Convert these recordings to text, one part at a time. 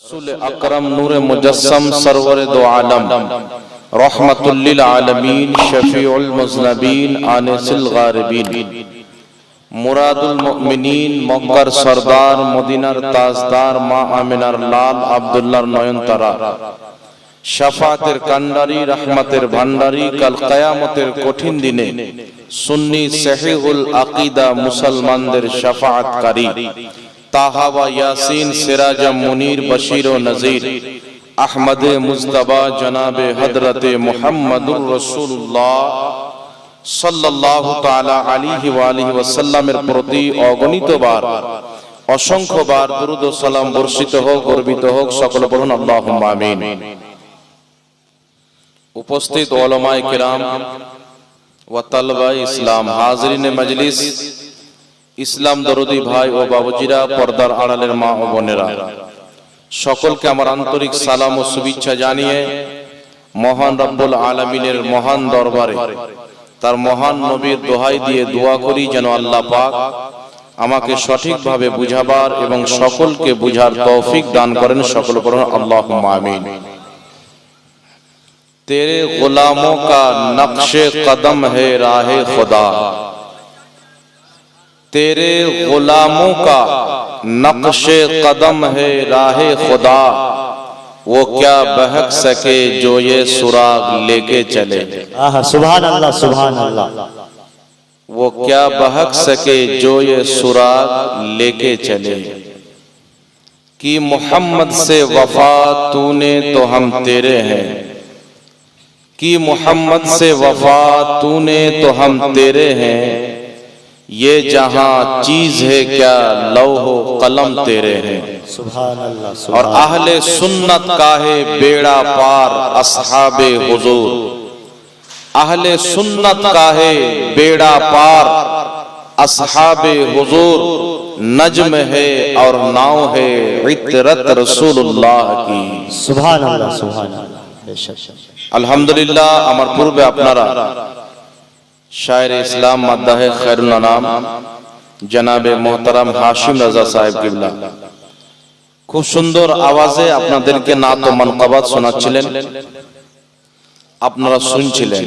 रसूल अकरम नूरे मुजस्सम सरवर दो आलम रहमतुल लिल आलमीन शफीउल मुज़नबीन आनिसिल गारिबीन मुरादुल मुमिनीन मक्कार सरदार मदीनार ताजदार मा आमिनार लाल अब्दुल्लाहर नयनतारा शाफातेर कांडारी रहमतेर भांडारी कल कियामतेर कठिन दिने सुन्नी सहीहुल अकीदा मुसलमानदेर शाफाअतकारी ताहावा यासीन सिराजा मुनीर बशीर व नजीर अहमद मुस्तफा जनाबे हजरते मुहम्मदुर रसूलुल्लाह सल्लल्लाहु ताला अलैहि व आलिहि वसल्लमेर प्रति अगणित बार असंख्य बार दुरूद व सालाम बर्षित होक गर्वित होक सकल बोलुन अल्लाहुम्मा आमीन। उपस्थित उलमाए किराम व तलबाए इस्लाम हाज़रीन मजलिस इस्लाम दरदी भाई ओ बाबूजिरा पर्दार आड़ालेर मा ओ बोनेरा सकलके आमार आंतरिक सालाम ओ शुभेच्छा जानिए महान रब्बुल आलामीनेर महान दरबारे तार महान नबीर दोहाई दिए दुआ करी जेन आल्लाह पाक आमाके सठिक भावे बुझाबार एवं सकलके बुझार तौफिक दान करें सकल बोलें अल्लाहुम्मा आमीन। तेरे गुलामों का नक्शे कदम है राहे खुदा, तेरे गुलामों का नक्शे कदम है राहे खुदा, वो क्या बहक सके जो ये सुराग लेके चले। सुभान अल्लाह सुभान अल्लाह। वो क्या बहक सके जो ये सुराग लेके चले। कि मोहम्मद से वफा तूने तो हम तेरे हैं, कि मोहम्मद से वफा तूने तो हम तेरे हैं, ये जहां चीज है क्या लौहो कलम तेरे हैं। सुभान अल्लाह। और अहले सुन्नत का है बेड़ा पार अस्हाबे हुजूर, अहले सुन्नत का है बेड़ा पार अस्हाबे हुजूर, नज्म है और नाव है इतरत रसूलुल्लाह की। सुभान अल्लाह सुभान अल्लाह। अल्हम्दुलिल्लाह आमार पूर्वे आपनारा शायर इस्लाम मद्दाहे खैरुल अनाम जनाबे मोहतरम हाशिम रजा साहेब किबला खूब सुंदर आवाजे आपनादेरके नात ও মানকাবাত শোনাচ্ছিলেন, আপনারা শুনছিলেন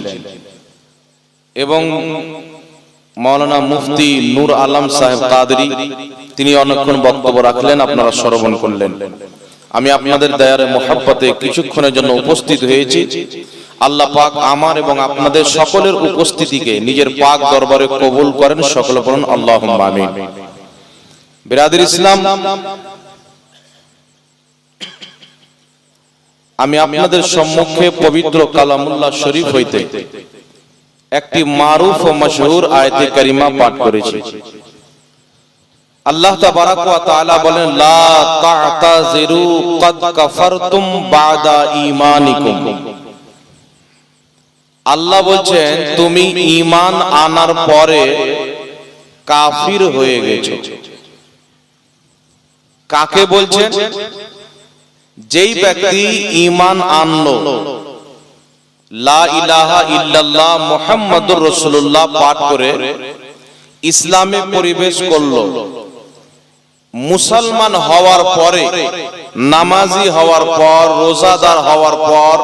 এবং মাওলানা মুফতি নূর আলম সাহেব কাদরি তিনি অনেকক্ষণ বক্তব্য রাখলেন, আপনারা শ্রবণ করলেন। আমি আপনাদের দয়ার মোহাব্বতে কিছুক্ষণের জন্য উপস্থিত হয়েছি। আল্লাহ পাক আমার এবং আপনাদের সকলের উপস্থিতিকে নিজের পাক দরবারে কবুল করেন, সকলে বলুন আল্লাহুম্মা আমিন। বিরাদর ইসলাম, আমি আপনাদের সম্মুখে পবিত্র কালামুল্লাহ শরীফ হইতে একটি মারুফ ও মশহুর আয়াতে কারিমা পাঠ করেছি। আল্লাহ তাবারাক ওয়া তাআলা বলেন লা তা'তাযিরু ক্বাদ কাফারতুম বা'দা ঈমানিকুম। আল্লাহ বলছেন তুমি ঈমান আনার পরে কাফির হয়ে গেছো। কাকে বলছেন? যেই ব্যক্তি ঈমান আনলো, লা ইলাহা ইল্লাল্লাহ মুহাম্মাদুর রাসূলুল্লাহ পাঠ করে ইসলামে প্রবেশ করলো, মুসলমান হওয়ার পরে, নামাজি হওয়ার পর, রোজাদার হওয়ার পর,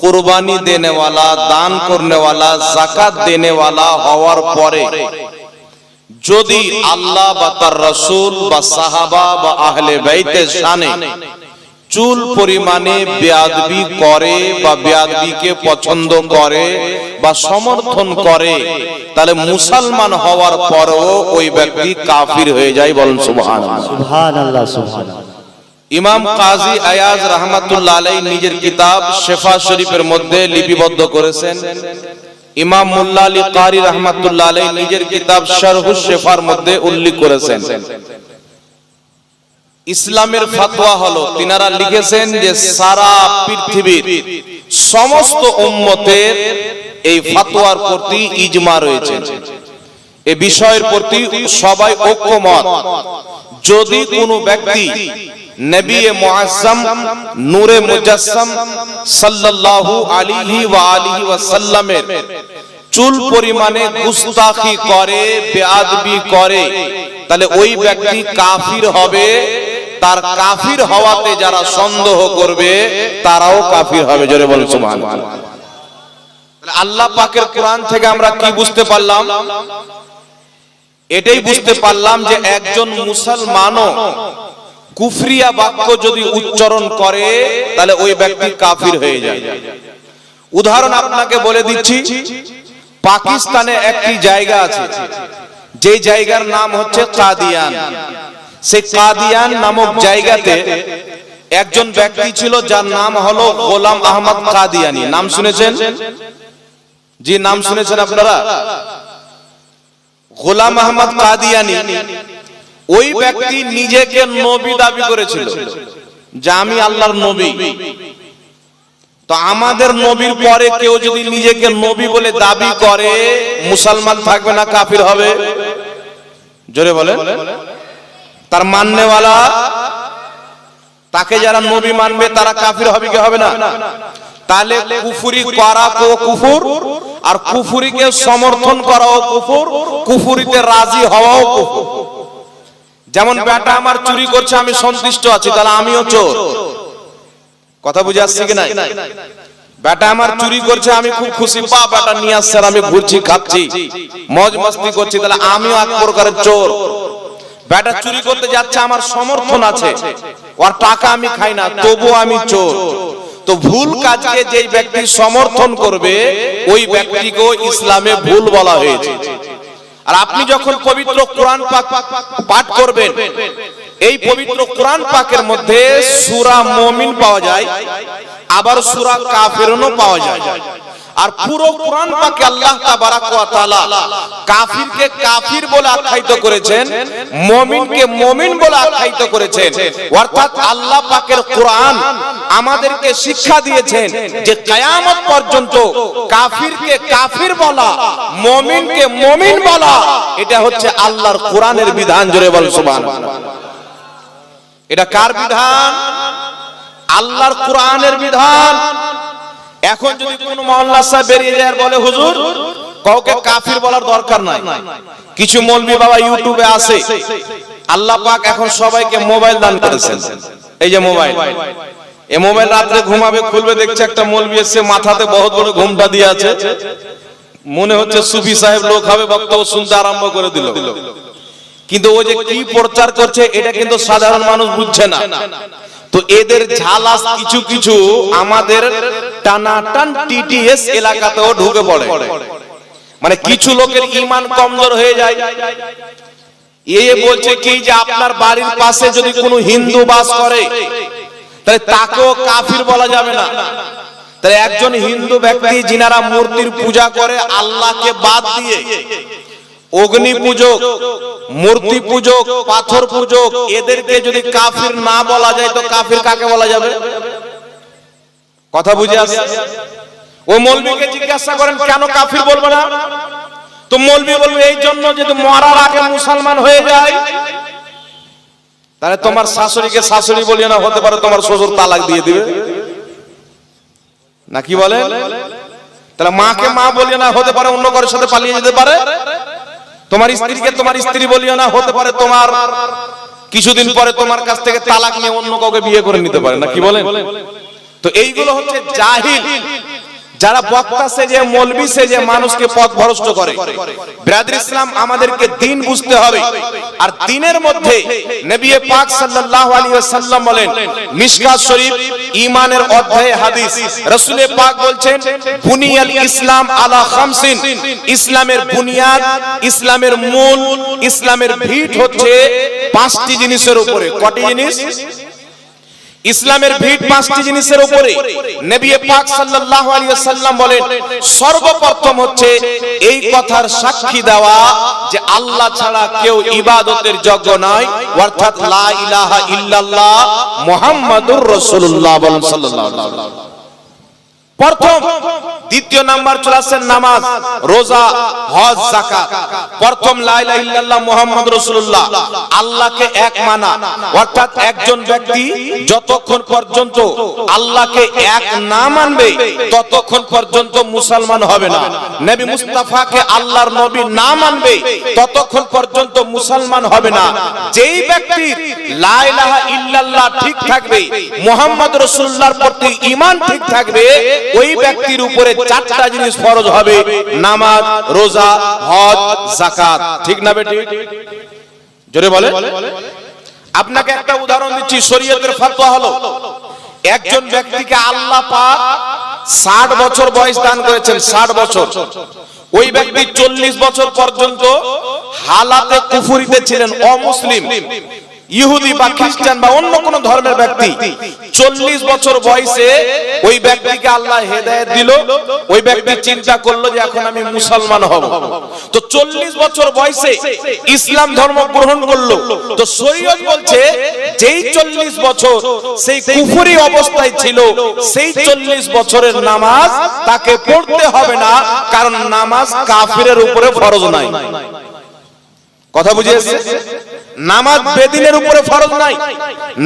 কুরবানি দেনে वाला, দান করনে वाला, যাকাত দেনে वाला হওয়ার পরে যদি আল্লাহ বা তার রাসূল বা সাহাবা বা আহলে বাইতের শানে চুল পরিমাণে বেয়াদবি করে বা বেয়াদবিকে পছন্দ করে বা সমর্থন করে, তাহলে মুসলমান হওয়ার পরেও ওই ব্যক্তি কাফির হয়ে যায়। বলেন সুবহানাল্লাহ সুবহানাল্লাহ সুবহানাল্লাহ। ইমাম কাজী আয়াজ রাহমাতুল্লাহ আলাইহি নিজের কিতাব শিফা শরীফের মধ্যে লিপিবদ্ধ করেছেন। ইমাম মুল্লা আলী কারি রাহমাতুল্লাহ আলাইহি নিজের কিতাব শারহুশ শিফার মধ্যে উল্লেখ করেছেন। ইসলামের ফতোয়া হলো, তিনারা লিখেছেন যে সারা পৃথিবীর সমস্ত উম্মতের এই ফতোয়ার প্রতি ইজমা রয়েছে, এই বিষয়ের প্রতি সবাই ঐক্যমত। যদি কোনো ব্যক্তি নবী মুআজ্জম নূরে মুজাসসাম সাল্লাল্লাহু আলাইহি ওয়া আলিহি ওয়াসাল্লামের চুল পরিমাণে গুস্তাখি করে, বেয়াদবি করে, তাহলে ওই ব্যক্তি কাফির হবে। তার কাফির হওয়াতে যারা সন্দেহ করবে তারাও কাফির হবে। জোরে বলুন সুবহানাল্লাহ। আল্লাহ পাকের কোরআন থেকে আমরা কি বুঝতে পারলাম? এটাই বুঝতে পারলাম যে একজন মুসলমানও কুফরিয়া বাক্য যদি উচ্চারণ করে তাহলে ওই ব্যক্তি কাফির হয়ে যায়। উদাহরণ আপনাকে বলে দিচ্ছি, পাকিস্তানে একটি জায়গা আছে, যে জায়গার নাম হচ্ছে কাদিয়ান। সেই কাদিয়ান নামক জায়গাতে একজন ব্যক্তি ছিল যার নাম হলো গোলাম আহমদ কাদিয়ানি। নাম শুনেছেন? জি, নাম শুনেছেন আপনারা? গোলাম আহমদ কাদিয়ানি ওই ব্যক্তি নিজেকে নবী দাবি করেছিল যে আমি আল্লাহর নবী। তো আমাদের নবীর পরে কেউ যদি নিজেকে নবী বলে দাবি করে, মুসলমান থাকবে না কাফির হবে? জোরে বলেন। তার মাননেওয়ালা, তাকে যারা নবী মানবে তারা কাফির হবে কি হবে না? তাহলে কুফরি করা তো কুফর, আর কুফরিকে সমর্থন করাও কুফর, কুফরিতে রাজি হওয়াও কুফর। যেমন বেটা আমার চুরি করছে, আমি সন্তুষ্ট আছি, তাহলে আমিও চোর। কথা বুঝে আসছে কি না? বেটা আমার চুরি করছে, আমি খুব খুশি, পা বেটা নিয়ে আসছে, আমি ঘুরছি, খাচ্ছি, মজ মস্তি করছি, তাহলে আমিও এক প্রকারের চোর। বেটা চুরি করতে যাচ্ছে, আমার সমর্থন আছে, ওর টাকা আমি খাই না, তবু আমি চোর। তো ভুল কাজকে যে ব্যক্তি সমর্থন করবে ওই ব্যক্তিকে ইসলামে ভুল বলা হয়েছে। আর আপনি যখন পবিত্র কোরআন পাক পাঠ করবেন, এই পবিত্র কোরআন পাকের মধ্যে সূরা মুমিন পাওয়া যায়, আবার সূরা কাফিরুনও পাওয়া যায়। আর পুরো কোরআন পাকে আল্লাহ তাবারাক ওয়া তাআলা কাফিরকে কাফির বলে আখ্যায়িত করেছেন, মুমিনকে মুমিন বলে আখ্যায়িত করেছেন। অর্থাৎ আল্লাহ পাকের কোরআন আমাদেরকে শিক্ষা দিয়েছেন যে কিয়ামত পর্যন্ত কাফিরকে কাফির বলা, মুমিনকে মুমিন বলা, এটা হচ্ছে আল্লাহর কোরআনের বিধান। জোরে বল সুবহানাল্লাহ। এটা কার বিধান? আল্লাহর কোরআনের বিধান। এখন যদি কোন মহল্লা সাহেব বেরিয়ে যায় আর বলে হুজুর কাউকে কাফির বলার দরকার নাই, কিছু মৌলবি বাবা ইউটিউবে আসে, আল্লাহ পাক এখন সবাইকে মোবাইল দান করেছেন। এই যে মোবাইল, এই মোবাইল রাত্রে ঘুমাবে, খুলবে, দেখছে একটা মৌলবি এসে মাথাতে বহুত বড় ঘুমটা দিয়ে আছে, মনে হচ্ছে সুফি সাহেব লোক হবে, বক্তব্য শুনতে আরম্ভ করে দিল। কিন্তু ও যে কি প্রচার করছে এটা কিন্তু সাধারণ মানুষ বুঝছে না। তো এদের ঝালাস কিছু কিছু আমাদের টানাটান টিটিএস এলাকাতেও ঢুকে পড়ে। মানে কিছু লোকের ঈমান কমজোর হয়ে যায়। এ বলছে কি যে আপনার বাড়ির পাশে যদি কোনো হিন্দু বাস করে তাহলে তাকেও কাফির বলা যাবে না। তাহলে একজন হিন্দু ব্যক্তি যিনারা মূর্তির পূজা করে আল্লাহকে বাদ দিয়ে, অগ্নি পূজক, মূর্তি পূজক, পাথর পূজক, এদেরকে যদি কাফির না বলা যায় তো কাফির কাকে বলা যাবে? কথা বুঝে আসছে? ও মৌলবীকে জিজ্ঞাসা করেন কেন কাফির বলবো না, তো মৌলবী বলবে এই জন্য যদি মরার আগে মুসলমান হয়ে যায়। তাহলে তোমার শাশুড়িকে শাশুড়ি বলিও না, হতে পারে তোমার শ্বশুর তালাক দিয়ে দিবে, নাকি বলে? তাহলে মাকে মা বলিও না, হতে পারে অন্য কারোর সাথে পালিয়ে যেতে পারে। তোমার স্ত্রীকে তোমার স্ত্রী বলিও না, হতে পারে তোমার কিছুদিন পরে তোমার কাছ থেকে তালাক নিয়ে অন্য কাউকে বিয়ে করে নিতে পারে, নাকি বলেন? তো এইগুলো হচ্ছে জাহিল, যারা বক্তা সেজে, মৌলবি সেজে মানুষকে পথভ্রষ্ট করে। ব্রাদার ইসলাম, আমাদেরকে দ্বীন বুঝতে হবে। আর দ্বীনের মধ্যে নবী পাক সাল্লাল্লাহু আলাইহি ওয়াসাল্লাম বলেন, মিশকাত শরীফ ঈমানের অধ্যায়ে হাদিস, রাসূল পাক বলছেন বুনিয়াল ইসলাম আলা খামসিন, ইসলামের বুনিয়াদ, ইসলামের মূল, ইসলামের ভিত হচ্ছে পাঁচটি জিনিসের উপরে। কয়টি জিনিস? ইসলামের ভিত পাঁচটি জিনিসের উপরে। নবী পাক সাল্লাল্লাহু আলাইহি ওয়াসাল্লাম বলেন সর্বপ্রথম হচ্ছে এই কথার সাক্ষী দেওয়া যে আল্লাহ ছাড়া কেউ ইবাদতের যোগ্য নয়, অর্থাৎ লা ইলাহা ইল্লাল্লাহ মুহাম্মাদুর রাসূলুল্লাহ সাল্লাল্লাহু আলাইহি ওয়াসাল্লাম। প্রথম। দ্বিতীয় নাম্বার চলে আসছে নামাজ, রোজা, হজ, যাকাত। প্রথম লা ইলাহা ইল্লাল্লাহ মুহাম্মাদুর রাসূলুল্লাহ, আল্লাহকে এক মানা, অর্থাৎ একজন ব্যক্তি যতক্ষণ পর্যন্ত আল্লাহকে এক না মানবে ততক্ষণ পর্যন্ত মুসলমান হবে না। নবী মুস্তাফাকে আল্লাহর নবী না মানবে ততক্ষণ পর্যন্ত মুসলমান হবে না। যেই ব্যক্তির লা ইলাহা ইল্লাল্লাহ ঠিক থাকবে, মুহাম্মদ রাসূলুল্লাহর প্রতি ঈমান ঠিক থাকবে, ওই ব্যক্তির উপরে চারটা জিনিস ফরজ হবে: নামাজ, রোজা, হজ, যাকাত। ঠিক না বেটি? জোরে বলে। আপনাকে একটা উদাহরণ দিচ্ছি, শরীয়তের ফতোয়া হলো একজন ব্যক্তিকে আল্লাহ পাক 60 বছর বয়স দান করেছেন, 60 বছর। ওই ব্যক্তি 40 বছর পর্যন্ত হালাতে কুফরিতে ছিলেন, অমুসলিম, ইহুদি বা খ্রিস্টান বা অন্য কোন ধর্মের ব্যক্তি। 40 বছর বয়সে ওই ব্যক্তিকে আল্লাহ হেদায়েত দিল। ওই ব্যক্তি চিন্তা করলো যে এখন আমি মুসলমান হব। তো 40 বছর বয়সে ইসলাম ধর্ম গ্রহণ করলো। তো শরীয়ত বলছে যেই 40 বছর সেই কুফরি অবস্থায় ছিল, সেই 40 বছরের নামাজ তাকে পড়তে হবে না, কারণ নামাজ কাফিরের উপরে ফরজ নাই। কথা বুঝিয়েছে? নামাজ বেদিনের উপরে ফরজ নাই,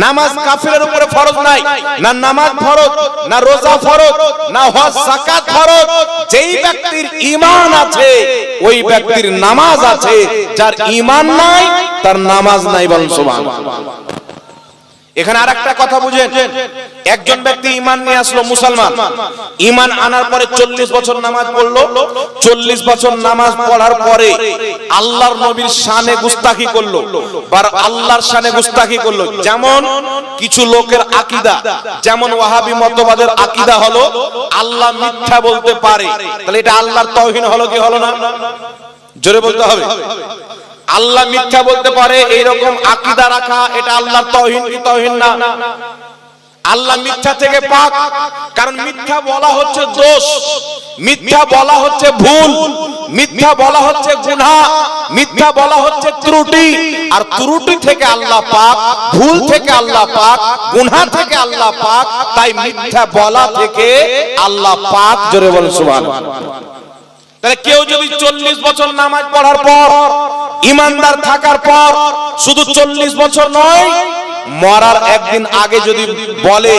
নামাজ কাফিরের উপরে ফরজ নাই। না নামাজ ফরজ, না রোজা ফরজ, না হজ যাকাত ফরজ। যেই ব্যক্তির ঈমান আছে ওই ব্যক্তির নামাজ আছে, যার ঈমান নাই তার নামাজ নাই। বলুন সুবহানাল্লাহ। এখানে আরেকটা কথা বুঝেন, একজন ব্যক্তি ঈমান নিয়ে আসলো, মুসলমান, ঈমান আনার পরে 40 বছর নামাজ পড়লো। 40 বছর নামাজ পড়ার পরে আল্লাহর নবীর শানে গুস্তাখি করলো, বা আল্লাহর শানে গুস্তাখি করলো। যেমন কিছু লোকের আকীদা, যেমন ওয়াহাবি মতবাদের আকীদা হলো আল্লাহ মিথ্যা বলতে পারে, তাহলে এটা আল্লাহর তাওহীন হলো কি হলো না? জোরে বলতে হবে। আল্লাহ মিথ্যা বলতে পারে এইরকম আকীদা রাখা, এটা আল্লাহর তাওহীন কি তাওহীন না? আল্লাহ মিথ্যা থেকে পাক, কারণ মিথ্যা বলা হচ্ছে দোষ, মিথ্যা বলা হচ্ছে ভুল, মিথ্যা বলা হচ্ছে গুনাহ, মিথ্যা বলা হচ্ছে ত্রুটি। আর ত্রুটি থেকে আল্লাহ পাক, ভুল থেকে আল্লাহ পাক, গুনাহ থেকে আল্লাহ পাক। তাই মিথ্যা বলা থেকে আল্লাহ পাক। জোরে বলেন সুবহানাল্লাহ। তাহলে কেউ যদি 40 বছর নামাজ পড়ার পর, ঈমানদার থাকার পর, শুধু 40 বছর নয়, মরার একদিন আগে যদি বলে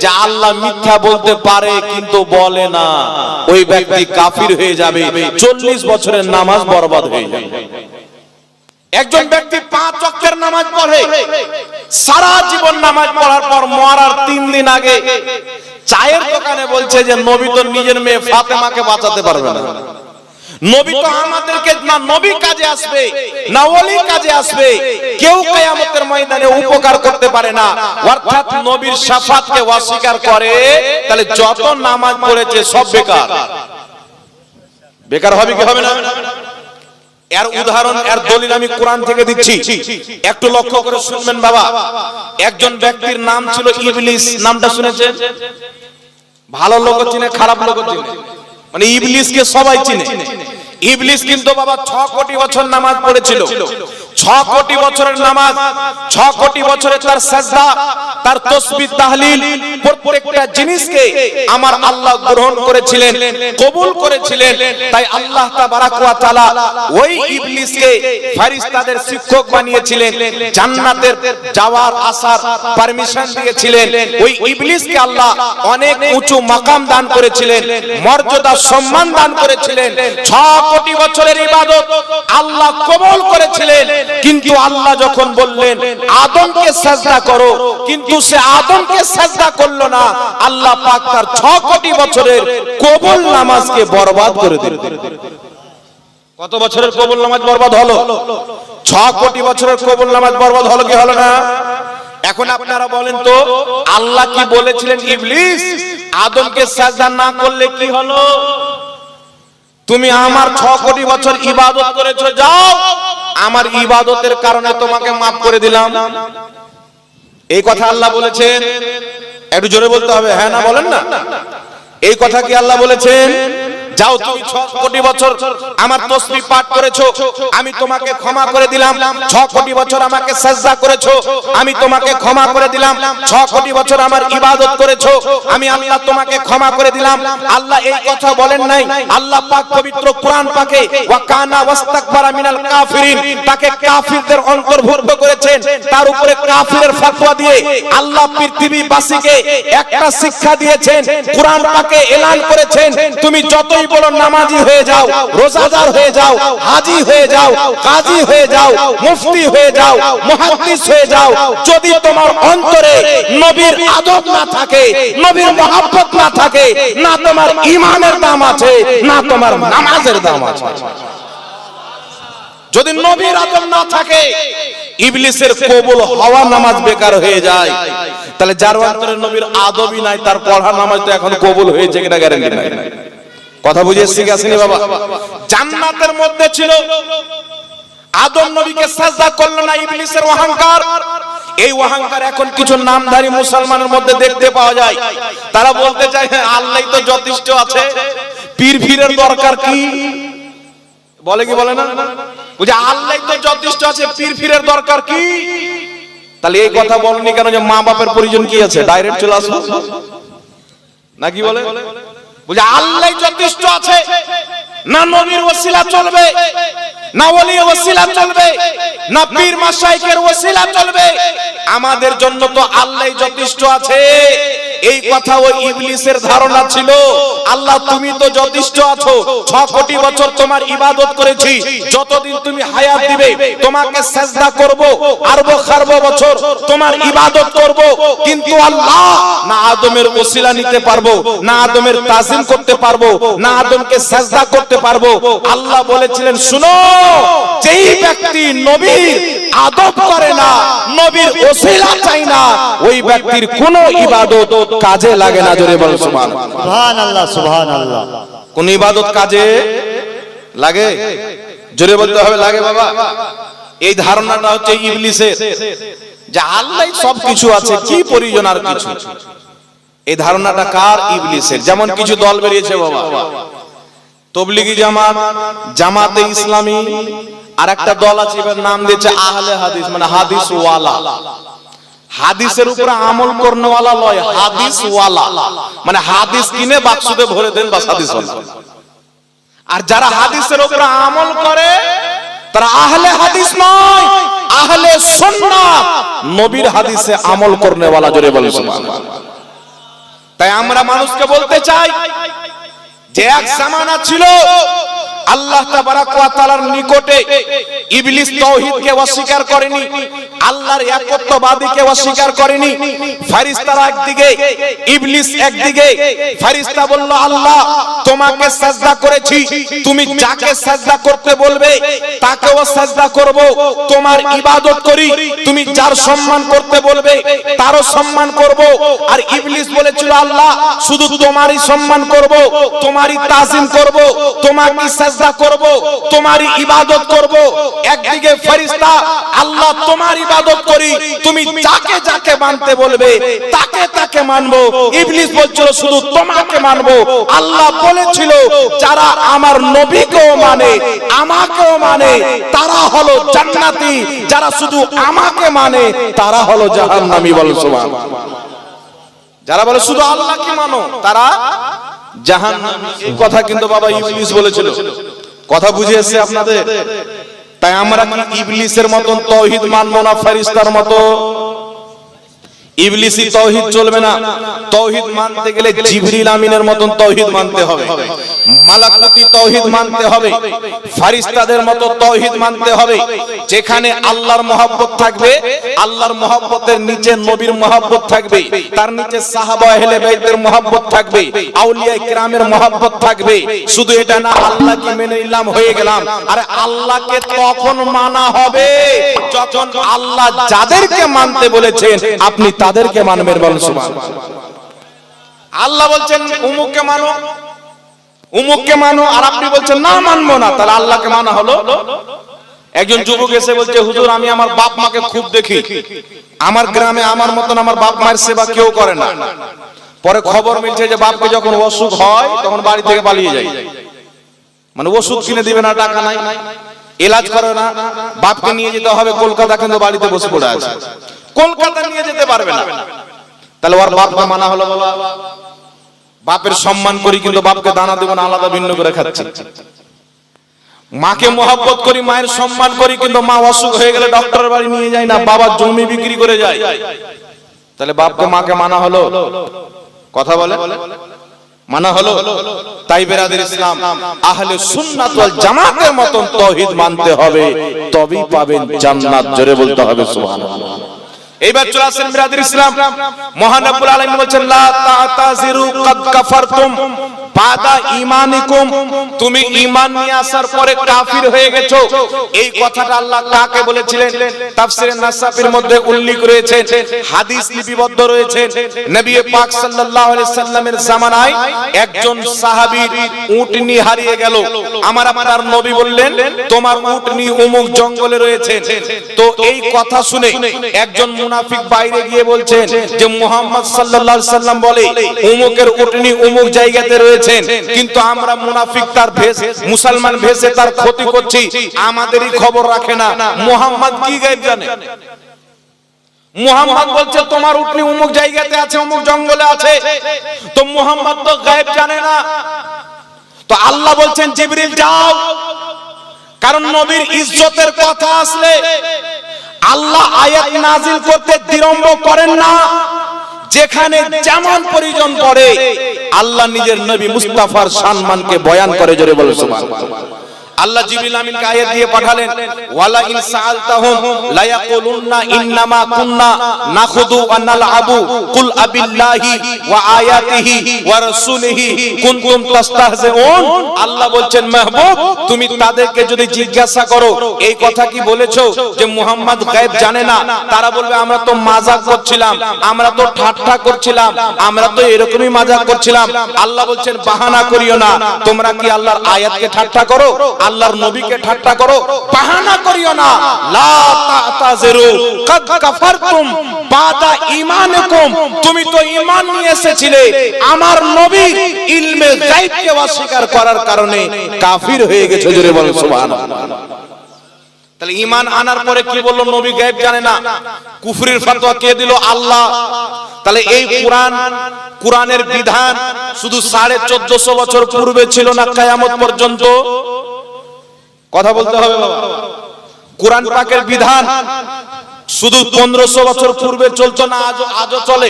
যে আল্লাহ মিথ্যা বলতে পারে কিন্তু বলে না, ওই ব্যক্তি কাফির হয়ে যাবে, 40 বছরের নামাজ বরবাদ হয়ে যাবে। একজন ব্যক্তি 5 ওয়াক্তের নামাজ পড়ে, সারা জীবন নামাজ পড়ার পর মরার 3 দিন আগে চায়ের দোকানে বলছে যে নবী তো নিজের মেয়ে ফাতেমাকে বাঁচাতে পারবে না, নবী তো আমাদেরকে না নবী কাজে আসবে না ওলি কাজে আসবে, কেউ কিয়ামতের ময়দানে উপকার করতে পারে না, অর্থাৎ নবীর শাফাতকে অস্বীকার করে, তাহলে যত নামাজ পড়েছে সব বেকার। বেকার হবে কি হবে না? এর উদাহরণ, এর দলিল আমি কোরআন থেকে দিচ্ছি, একটু লক্ষ্য করে শুনবেন বাবা। একজন ব্যক্তির নাম ছিল ইবলিস। নামটা শুনেছেন? ভালো লোক চিনে, খারাপ লোক চিনে, মানে ইবলিসকে সবাই চিনে। ইবলিস কিন্তু বাবা 6 কোটি বছর নামাজ পড়েছিল। 6 কোটি বছরের নামাজ, 6 কোটি বছরের তার সাজদা, তার তাসবিহ, তাহলিল, প্রত্যেকটা জিনিসকে আমার আল্লাহ গ্রহণ করেছিলেন, কবুল করেছিলেন। তাই আল্লাহ তাবারাক ওয়া তাআলা ওই ইবলিসকে ফেরেশতাদের শিক্ষক বানিয়েছিলেন, জান্নাতের যাওয়ার আসার পারমিশন দিয়েছিলেন। ওই ইবলিসকে আল্লাহ অনেক উঁচু মাকাম দান করেছিলেন, মর্যাদা সম্মান দান করেছিলেন। 6 কোটি বছরের ইবাদত আল্লাহ কবুল করেছিলেন, কিন্তু আল্লাহ যখন বললেন আদমকে সাজদা করো, কিন্তু সে আদমকে সাজদা করলো না। আল্লাহ পাক তার 6 কোটি বছরের কবুল নামাজকে বরবাদ করে দিলেন। কত বছরের কবুল নামাজ বরবাদ হলো? 6 কোটি বছরের কবুল নামাজ বরবাদ হলো কি হলো না? এখন আপনারা বলেন তো, আল্লাহ কি বলেছিলেন ইবলিস আদমকে সাজদা না করলে কি হলো? তুমি আমার 6 কোটি বছর ইবাদত করেছো, যাও আমার ইবাদতের কারণে তোমাকে মাফ করে দিলাম। এই কথা আল্লাহ বলেছেন? একটু জোরে বলতে হবে, হ্যাঁ না বলেন না? এই কথা কি আল্লাহ বলেছেন? যাও তুমি 6 কোটি বছর আমার তাসবিহ পাঠ করেছো, আমি তোমাকে ক্ষমা করে দিলাম। 6 কোটি বছর আমাকে সিজদা করেছো, আমি তোমাকে ক্ষমা করে দিলাম। 6 কোটি বছর আমার ইবাদত করেছো, আমি আল্লাহ তোমাকে ক্ষমা করে দিলাম। আল্লাহ এই কথা বলেন নাই? আল্লাহ পাক পবিত্র কোরআন পাকে ওয়া কানা ওয়াস্তাকবারা মিনাল কাফিরিন, তাকে কাফিরদের অন্তর্ভুক্ত করেছেন। তার উপরে কাফিরের ফতোয়া দিয়ে আল্লাহ পৃথিবীবাসীকে একটা শিক্ষা দিয়েছেন। কোরআন পাকে এলান করেছেন, তুমি যতই বড় নামাজি হয়ে যাও, রোজাদার হয়ে যাও, হাজী হয়ে যাও, কাজী হয়ে যাও, মুফতি হয়ে যাও, মুহাদ্দিস হয়ে যাও, যদি তোমার অন্তরে নবীর আদব না থাকে, নবীর মহব্বত না থাকে, না তোমার ঈমানের দাম আছে, না তোমার নামাজের দাম আছে। যদি নবীর আদব না থাকে, ইবলিসের কবুল হওয়া নামাজ বেকার হয়ে যায়। তাহলে যার অন্তরে নবীর আদবই নাই, তার পড়া নামাজ তো এখন কবুল হয়েছে কিনা গ্যারান্টি নাই। কথা বুঝে এসেছি কি আসেনি বাবা? জান্নাতের মধ্যে ছিল, আদম নবীকে সাজদা করলো না, ইবলিসের অহংকার। এই অহংকার এখন কিছু নামধারী মুসলমানের মধ্যে দেখতে পাওয়া যায়। তারা বলতে চায় আল্লাহই তো যথেষ্ট আছে, পীর ফিরের দরকার কি? বলে কি বলে না? বুঝে আল্লাহই তো যথেষ্ট আছে, পীর ফিরের দরকার কি? তাহলে এই কথা বলনি কেন যে মা বাপের পরিজন কি আছে, ডাইরেক্ট চলে আসো নাকি? বলে বুঝে আল্লাহই যথেষ্ট আছে, না নবীর ওসিলা চলবে, না ওলির ওসিলা চলবে, না পীর মাশায়েখের ওসিলা চলবে, আমাদের জন্য তো আল্লাহই যথেষ্ট আছে। এই কথা ওই ইবলিসের ধারণা ছিল। আল্লাহ তুমি তো যথেষ্ট আছো, 6 কোটি বছর তোমার ইবাদত করেছি, যতদিন তুমি হায়াত দিবে তোমাকে সিজদা করব, আরবো খারবো বছর তোমার ইবাদত করব। কিন্তু আল্লাহ না আদমের ওসিলা নিতে পারবো, না আদমের তাজিম করতে পারবো, না আদমকে সিজদা করতে পারবো। আল্লাহ বলেছিলেন শুনো, যেই ব্যক্তি নবীর আদব করে না, নবীর ওসিলা চাই না, ওই ব্যক্তির কোনো ইবাদত কাজে লাগে না। জোরে বল সুবহানাল্লাহ। সুবহানাল্লাহ, সুবহানাল্লাহ। কোন ইবাদত কাজে লাগে? জোরে বলতে হবে লাগে বাবা। এই ধারণাটা হচ্ছে ইবলিসের, যে আল্লাহই সবকিছু আছে, কি প্রয়োজন আর কিছু। এই ধারণাটা কার? ইবলিসের। যেমন কিছু দল বেরিয়েছে বাবা, তবলিগি জামাত, জামাতে ইসলামী, আর একটা দল আছে এবার নাম দিয়েছে আহলে হাদিস, মানে হাদিস ওয়ালা। হাদিসের উপরে আমল করনেওয়ালা লয়, হাদিস ওয়ালা, মানে হাদিস কিনে বাক্সতে ভরে দেন বাস হাদিস ওয়ালা। আর যারা হাদিসের উপরে আমল করে তারা আহলে হাদিস নয়, আহলে সুন্নাত, নবীর হাদিসে আমল করনেওয়ালা। জোরে বলেন সুবহানাল্লাহ। তাই আমরা মানুষকে বলতে চাই যে এক জামানা ছিল আল্লাহ তাবারাক ওয়া তাআলার নিকটে ইবলিস তাওহীদকে অস্বীকার করেনি, আল্লাহর একত্ববাদীকে অস্বীকার করেনি। ফেরেশতারা একদিকে, ইবলিস একদিকে। ফেরেশতা বলল আল্লাহ তোমাকে সিজদা করেছি, তুমি যাকে সিজদা করতে বলবে তাকেও সিজদা করব, তোমার ইবাদত করি। তুমি যার সম্মান করতে বলবে তারও সম্মান করব। আর ইবলিস বলেছিল আল্লাহ শুধু তোমারই সম্মান করব, তোমারই তাজিম করব, তোমাকে সিজদা করব, তোমারই ইবাদত করব। একদিকে ফেরেশতা আল্লাহ তোমার ইবাদত করি, তুমি যাকে যাকে মানতে বলবে তাকে তাকে মানবো। ইবলিস বলছিল শুধু তোমাকে মানবো। আল্লাহ বলেছিল যারা আমার নবীকেও মানে, আমাকেও মানে, তারা হলো জান্নাতি, যারা শুধু আমাকে মানে তারা হলো জাহান্নামী। বলো সুবহানাল্লাহ। যারা বলে শুধু আল্লাহকে মানো তারা জাহান্নামী। এই কথা কিন্তু বাবা ইবলিস বলেছিল। কথা বুঝে এসেছে আপনাদের? তাই আমরা কি ইবলিসের মতন তাওহীদ মানবো না ফেরেশতার মতো? ইবলিসি তাওহীদ চলবে না। তাওহীদ মানতে গেলে জিবরিল আমিনের মতন তাওহীদ মানতে হবে, মালাকুতি তাওহীদ মানতে হবে, ফেরেশতাদের মতো তাওহীদ মানতে হবে। যেখানে আল্লাহর মহব্বত থাকবে, আল্লাহর মহব্বতের নিচে নবীর মহব্বত থাকবে, তার নিচে সাহাবা আহলে বাইতের মহব্বত থাকবে, আউলিয়া কিরামের মহব্বত থাকবে। শুধু এটা না আল্লাহকে মেনে নিলাম হয়ে গেলাম। আরে আল্লাহকে তখন মানা হবে যখন আল্লাহ যাদেরকে মানতে বলেছেন আপনি তাদেরকে মানবেন। বলেন সুবহানাল্লাহ। আল্লাহ বলছেন উমুককে মানো, উমুককে মানো, আর আপনি বলছেন না মানবো না, তাহলে আল্লাহকে মানা হলো? একজন যুবক এসে বলছে হুজুর আমি আমার বাপ মাকে খুব দেখি, আমার গ্রামে আমার মতন আমার বাপ মায়ের সেবা কেউ করে না। পরে খবর মিলছে যে বাপকে যখন অসুখ হয় তখন বাড়ি থেকে পালিয়ে যায়। মানে ওষুধ কিনে দিবে না, টাকা নাই, এলাজ করে না, বাপকে নিয়ে যেতে হবে কলকাতা, কিন্তু বাড়িতে বসে পড়ে আছে, কলকাতা নিয়ে যেতে পারবে না। তাহলে ওর বাপকে মানা হলো, বাবা বাপের সম্মান করি কিন্তু বাপকে দানা দেব না, আলাদা ভিন্ন করে খাচ্ছি। মাকে মহব্বত করি, মায়ের সম্মান করি, কিন্তু মা অসুখ হয়ে গেলে ডক্টরের বাড়ি নিয়ে যায় না, বাবা জমি বিক্রি করে যায়। তাহলে বাপকে মাকে মানা হলো? কথা বলে মানা হলো? তাই বেরাদের ইসলাম, আহলে সুন্নাত ওয়াল জামাতের মতন তাওহীদ মানতে হবে, তবেই পাবেন জান্নাত। জোরে বলতে হবে সুবহানাল্লাহ। এইবার চলে আসেন বেরাদের ইসলাম, মহান রব্বুল আলামিন বলেন লা তা'তাযিরু কাদ কাফারতুম বাদা ঈমানিকুম, তুমি ঈমান নিয়ে আসার পরে কাফির হয়ে গেছো। এই কথাটা আল্লাহ কাকে বলেছিলেন? তাফসীরে নাসাফির মধ্যে উল্লেখ রয়েছে, হাদিস লিপিবদ্ধ রয়েছে। নবী পাক সাল্লাল্লাহু আলাইহি সাল্লামের জামানায় একজন সাহাবীর উটনি হারিয়ে গেল। আমার আপনার নবী বললেন, তোমার উটনি অমুক জঙ্গলে রয়েছে। তো এই কথা শুনে একজন মুনাফিক বাইরে গিয়ে বলছেন যে মুহাম্মদ সাল্লাল্লাহু আলাইহি সাল্লাম বলে অমুকের উটনি অমুক জায়গাতে রয়েছে, কিন্তু আমরা মুনাফিক তার ভেষ, মুসলমান ভেষে তার ক্ষতি করছি, আমাদেরই খবর রাখে না। মুহাম্মদ কি গায়েব জানে? মুহাম্মদ বলছে তোমার উটনি অমুক জায়গাতে আছে, অমুক জঙ্গলে আছে, তো মুহাম্মদ তো গায়েব জানে না। তো আল্লাহ বলছেন জিবরিল যাও, কারণ নবীর ইজ্জতের কথা আসলে আল্লাহ আয়াত নাজিল করতে বিলম্ব করেন না। যেখানে যেমন প্রয়োজন পড়ে আল্লাহ নিজের নবী মুস্তাফার সম্মানকে বয়ান করে। জোরে বলো সুবহানাল্লাহ। আল্লাহ জিবরিল আমিনকে আয়াত দিয়ে পাঠালেন, ওয়ালা ইন সাআলতাহুম লা ইয়াকুলুন্না ইন্নামা কুন্না নাখুদু ওয়া নালআবু কুল আবিল্লাহি ওয়া আয়াতিহি ওয়া রাসূলিহি কুনতুম তাস্তাহজিউন। আল্লাহ বলছেন মাহবুব, তুমি তাদেরকে যদি জিজ্ঞাসা করো এই কথা কি বলেছো যে মুহাম্মদ গায়েব জানে না, তারা বলবে আমরা তো মজাক করছিলাম, আমরা তো ঠাট্টা করছিলাম, আমরা তো এরকমই মজাক করছিলাম। আল্লাহ বলছেন বাহানা করিও না, তোমরা কি আল্লাহর আয়াতকে ঠাট্টা করো, আল্লাহর নবীকে ঠাট্টা করো, বাহানা করিও না। লা তা'তাযিরু কাদ কাফারতুম বাদা ঈমানিকুম, তুমি তো ঈমান নিয়ে এসেছিলে, আমার নবী ইলমে গায়বকে অস্বীকার করার কারণে কাফির হয়ে গেছে। জোরে বলেন সুবহানাল্লাহ। তাহলে ঈমান আনার পরে কি বললো? নবী গায়ব জানে না। কুফরির ফতোয়া কে দিল? আল্লাহ। তাহলে এই কোরআনের বিধান শুধু 1450 বছর পূর্বে ছিল না, কিয়ামত পর্যন্ত? কথা বলতে হবে বাবা। কোরআন পাকের বিধান শুধু 1500 বছর পূর্বে চলতো না, আজও চলে।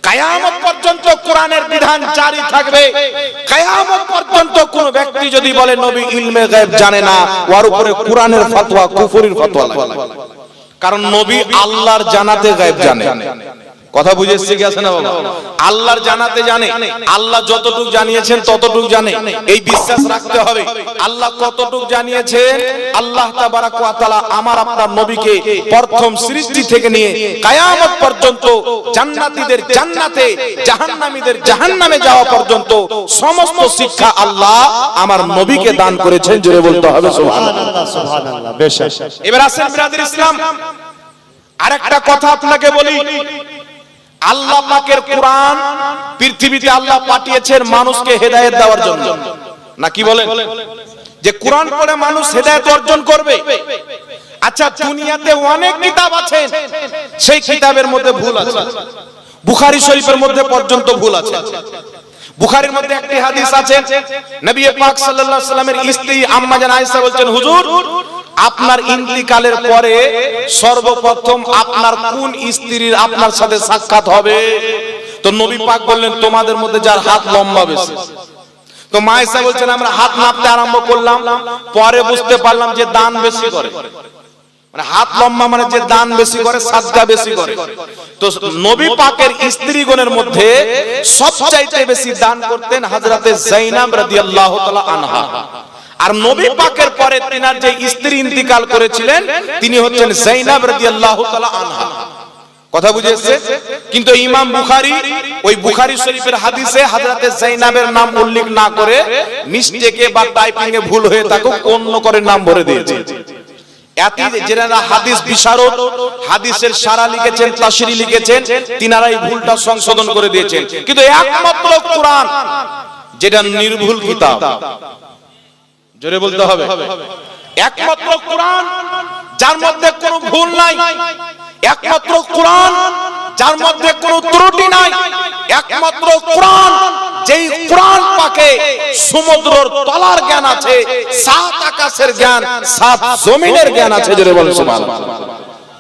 কিয়ামত পর্যন্ত কোরআনের বিধান জারি থাকবে। কিয়ামত পর্যন্ত কোন ব্যক্তি যদি বলে নবী ইলমে গায়ব জানে না, ওর উপরে কোরআনের ফতোয়া কুফরির ফতোয়া লাগে। কারণ নবী আল্লাহর জানাতে গায়ব জানে। কথা বুঝেছি কি আছে না বাবা? আল্লাহর জানাতে জানে, আল্লাহ যতটুকু জানিয়েছেন ততটুকু জানে, এই বিশ্বাস রাখতে হবে। আল্লাহ কতটুকু জানিয়েছেন, আল্লাহ তাবারাক ওয়া তাআলা আমার আপনার নবীকে প্রথম সৃষ্টি থেকে নিয়ে কিয়ামত পর্যন্ত জান্নাতীদের জান্নাতে, জাহান্নামীদের জাহান্নামে যাওয়া পর্যন্ত সমস্ত শিক্ষা আল্লাহ আমার নবীকে দান করেছেন। জোরে বলতে হবে সুবহানাল্লাহ। সুবহানাল্লাহ। বেশক। এবার আসেন বিরাদর ইসলাম, আরেকটা কথা আপনাকে বলি। আল্লাহ পাকের কোরআন পৃথিবীতে আল্লাহ পাঠিয়েছেন মানুষকে হেদায়েত দেওয়ার জন্য, না কি বলেন? যে কোরআন পড়ে মানুষ হেদায়েত অর্জন করবে। আচ্ছা, দুনিয়াতে অনেক কিতাব আছে, সেই কিতাবের মধ্যে ভুল আছে। বুখারী শরীফের মধ্যে পর্যন্ত ভুল আছে। বুখারীর মধ্যে একটি হাদিস আছে, নবী পাক সাল্লাল্লাহু আলাইহি সাল্লামের স্ত্রী আম্মা জান আয়েশা বলছেন, হুজুর আপনার ইন্তিকালের পরে সর্বপ্রথম আপনার কোন স্ত্রীর আপনার সাথে সাক্ষাৎ হবে? তো নবী পাক বললেন, তোমাদের মধ্যে যার হাত লম্বা বেশি। তো মা আয়েশা বলছেন, আমরা হাত নাপতে আরম্ভ করলাম, পরে বুঝতে পারলাম যে দান বেশি করে। মানে হাত লম্বা মানে যে দান বেশি করে, সাজদা বেশি করে। তো নবী পাকের স্ত্রীগণের মধ্যে সবচাইতে বেশি দান করতেন হযরতে যায়েনব রাদিয়াল্লাহু তাআলা আনহা। আর নবী পাকের পরে তিনার যে স্ত্রী ইন্তিকাল করেছিলেন তিনি হচ্ছেন যায়েনব রাদিয়াল্লাহু তাআলা আনহা। কথা বুঝেছে? কিন্তু ইমাম বুখারী ওই বুখারী শরীফের হাদিসে হযরতে যায়েনবের নাম উল্লেখ না করে মিস্টেকে বা টাইপিং এ ভুল হয়ে থাকুক অন্য করে নাম ভরে দিয়েছে। এত যারা হাদিস বিশারদ, হাদিসের সারা লিখেছেন, তাশরীহ লিখেছেন, তিনারা এই ভুলটা সংশোধন করে দিয়েছেন। কিন্তু একমাত্র কোরআন যেটা নির্ভুল কিতাব, জোরে বলতে হবে। একমাত্র কোরআন যার মধ্যে কোনো ভুল নাই, একমাত্র কোরআন যার মধ্যে কোনো ত্রুটি নাই, একমাত্র কোরআন যেই কোরআন পাকে সমুদ্রের তলার জ্ঞান আছে, সাত আকাশের জ্ঞান, সাত জমিনের জ্ঞান আছে। জোরে বলুন সুবহানাল্লাহ।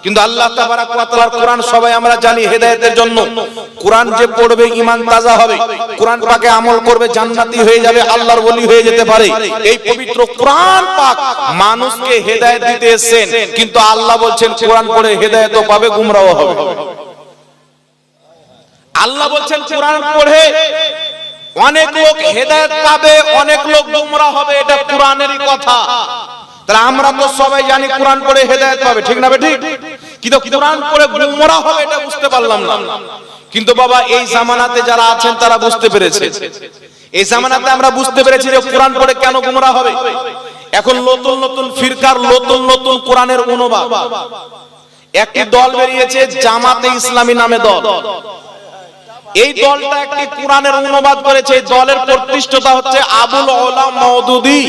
কিন্তু আল্লাহ তাবারাক ওয়া তাআলার কোরআন সবাই আমরা জানি হেদায়েতের জন্য। কোরআন যে পড়বে ঈমান তাজা হবে, কোরআন পাকে আমল করবে জান্নাতি হয়ে যাবে, আল্লাহর ওলি হয়ে যেতে পারে। এই পবিত্র কোরআন পাক মানুষকে হেদায়েত দিতে এসেছেন, কিন্তু আল্লাহ বলছেন কোরআন পড়ে হেদায়েতও পাবে, গুমরাহও হবে। আল্লাহ বলছেন কোরআন পড়ে অনেক লোক হেদায়েত পাবে, অনেক লোক গুমরাহ হবে, এটা কোরআনেরই কথা। তাহলে আমরা তো সবাই জানি কোরআন পড়ে হেদায়েত পাবে, ঠিক না ঠিক? কিন্তু কোরআন পড়ে গুমরাহ হবে এটা বুঝতে পারলাম না। কিন্তু বাবা এই জামানাতে যারা আছেন তারা বুঝতে পেরেছে। এই জামানাতে আমরা বুঝতে পেরেছি যে কোরআন পড়ে কেন গুমরাহ হবে। এখন নতুন নতুন ফিরকার নতুন নতুন কোরআনের অনুবাদ। একটি দল বেরিয়েছে জামাতে ইসলামী নামে দল। এই দলটা একটি কোরআনের অনুবাদ করেছে। এই দলের প্রতিষ্ঠাতা হচ্ছে আবুল ওলা মওদুদী।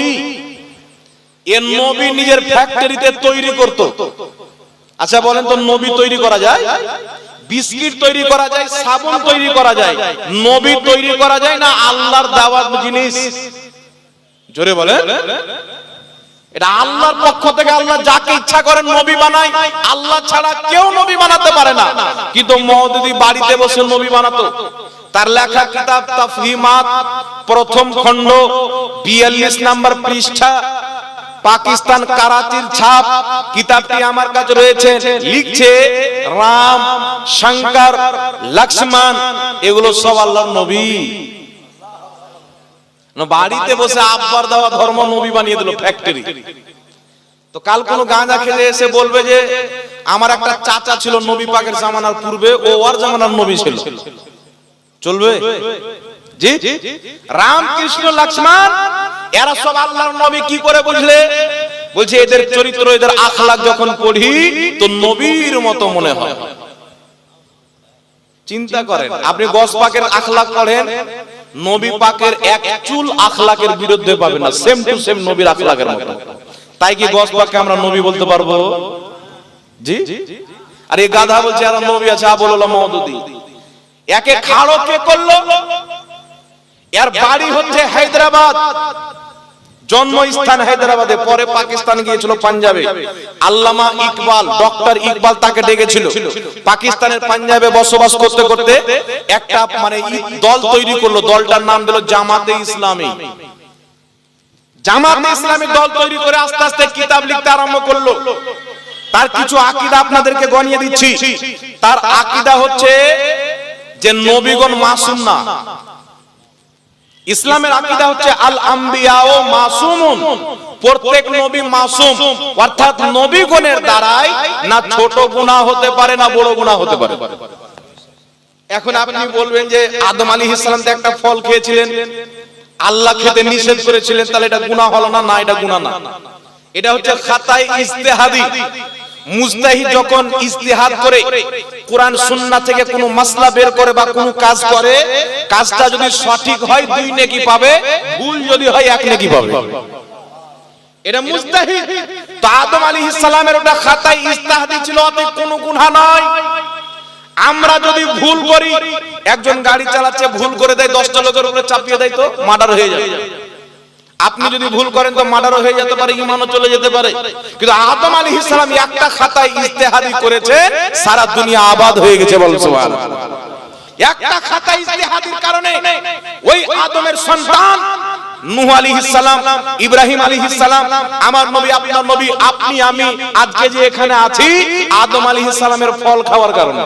এর নবী নিজের ফ্যাক্টরিতে তৈরি করত। আচ্ছা বলেন তো, নবী তৈরি করা যায়? বিস্কিট তৈরি করা যায়, সাবান তৈরি করা যায়, নবী তৈরি করা যায় না? আল্লাহর দাওয়াত জিনিস। জোরে বলেন। এটা আল্লাহর পক্ষ থেকে আল্লাহ যাকে ইচ্ছা করেন নবী বানায়। আল্লাহ ছাড়া কেউ নবী বানাতে পারে না। কিন্তু মওদুদী বাড়িতে বসে নবী বানাতো। তার লেখা কিতাব তাফহিমাত প্রথম খণ্ড 42 নম্বর পৃষ্ঠা, পাকিস্তান কারাচির ছাপ। কিতাবটি আমার কাছে রয়েছে। লিখছে রাম, শঙ্কর, লক্ষ্মণ এগুলো সব আল্লাহর নবী। বাড়িতে বসে আব্বার দেওয়া ধর্ম নবী বানিয়ে দিল ফ্যাক্টরি। তো কাল কোন গাঁজা খেলে এসে বলবে যে আমার একটা চাচা ছিল নবী পাকের জামানার পূর্বে, ও ওর জামানার নবী ছিল, চলবে? জি, রাম, কৃষ্ণ, লক্ষ্মণ এরা সব আল্লাহর নবী। কি করে বুঝলে? বলছে এদের চরিত্র, এদের আখলাক যখন পড়ি তো নবীর মতো মনে হয়। চিন্তা করেন, আপনি গস পাকের আখলাক পড়েন, নবী পাকের এক চুল আখলাকের বিরুদ্ধে পাবেন না, সেম টু সেম নবীর আখলাকের মতো। তাই কি গস পাককে আমরা নবী বলতে পারবো? জি। আর এই গাধা বলছে আর নবী আছে, আবুল ওলা মওদুদী। একে খাড়ো কে করলো? এর বাড়ি হচ্ছে হায়দ্রাবাদ, জন্মস্থান হায়দ্রাবাদে, পরে পাকিস্তান গিয়েছিল পাঞ্জাবে। আল্লামা ইকবাল, ডক্টর ইকবাল তাকে ডেকেছিল। পাকিস্তানের পাঞ্জাবে বসবাস করতে করতে একটা দল তৈরি করলো। দলটার নাম দিল জামাতে ইসলামী। জামাতে ইসলামী দল তৈরি করে আস্তে আস্তে কিতাব লিখতে আরম্ভ করলো। তার কিছু আকীদা আপনাদেরকে গনিয়ে দিচ্ছি। তার আকীদা হচ্ছে যে নবীগণ মাসুম না। ইসলামের আকীদা হচ্ছে আল আম্বিয়াও মাসুমুন, প্রত্যেক নবী মাসুম, অর্থাৎ নবীগণের দ্বারাই না ছোট গুনাহ হতে পারে না বড় গুনাহ হতে পারে। এখন আপনি বলবেন যে আদম আলাইহিস সালাম তো একটা ফল খেয়েছিলেন, আল্লাহ খেতে নিষেধ করেছিলেন, তাহলে এটা গুনাহ হলো না? না, এটা গুনাহ না। এটা হচ্ছে খাতায়ে ইজতিহাদি। মুজতাহিদ যখন ইজতিহাদ করে কোরআন সুন্নাহ থেকে কোনো মাসলা বের করে বা কোনো কাজ করে, কাজটা যদি সঠিক হয় 2 নেকি পাবে, ভুল যদি হয় 1 নেকি পাবে। এটা মুজতাহিদ। তো আদম আলাইহিস সালামের ওটা খাতায়ে ইজতিহাদি ছিল, অত কোনো গুনাহ নাই। আমরা যদি ভুল করি, একজন গাড়ি চালাচ্ছে ভুল করে দেয়, 10টা লোকের উপরে চাপিয়ে দেয়, তো মার্ডার হয়ে যাবে। আপনি যদি ভুল করেন তো মার্ডারও হয়ে যেতে পারে, ঈমানও চলে যেতে পারে। কিন্তু আদম আলাইহিস সালাম একটা খাতায় ইজতিহাদি করেছে, সারা দুনিয়া আবাদ হয়ে গেছে, বল সুবহানাল্লাহ। একটা খাতায় ইজতিহাদির কারণে ওই আদমের সন্তান নূহ আলাইহিস সালাম, ইব্রাহিম আলাইহিস সালাম, আমার নবী, আপনার নবী, আপনি আমি আজকে যে এখানে আছি, আদম আলাইহিস সালামের ফল খাওয়ার কারণে।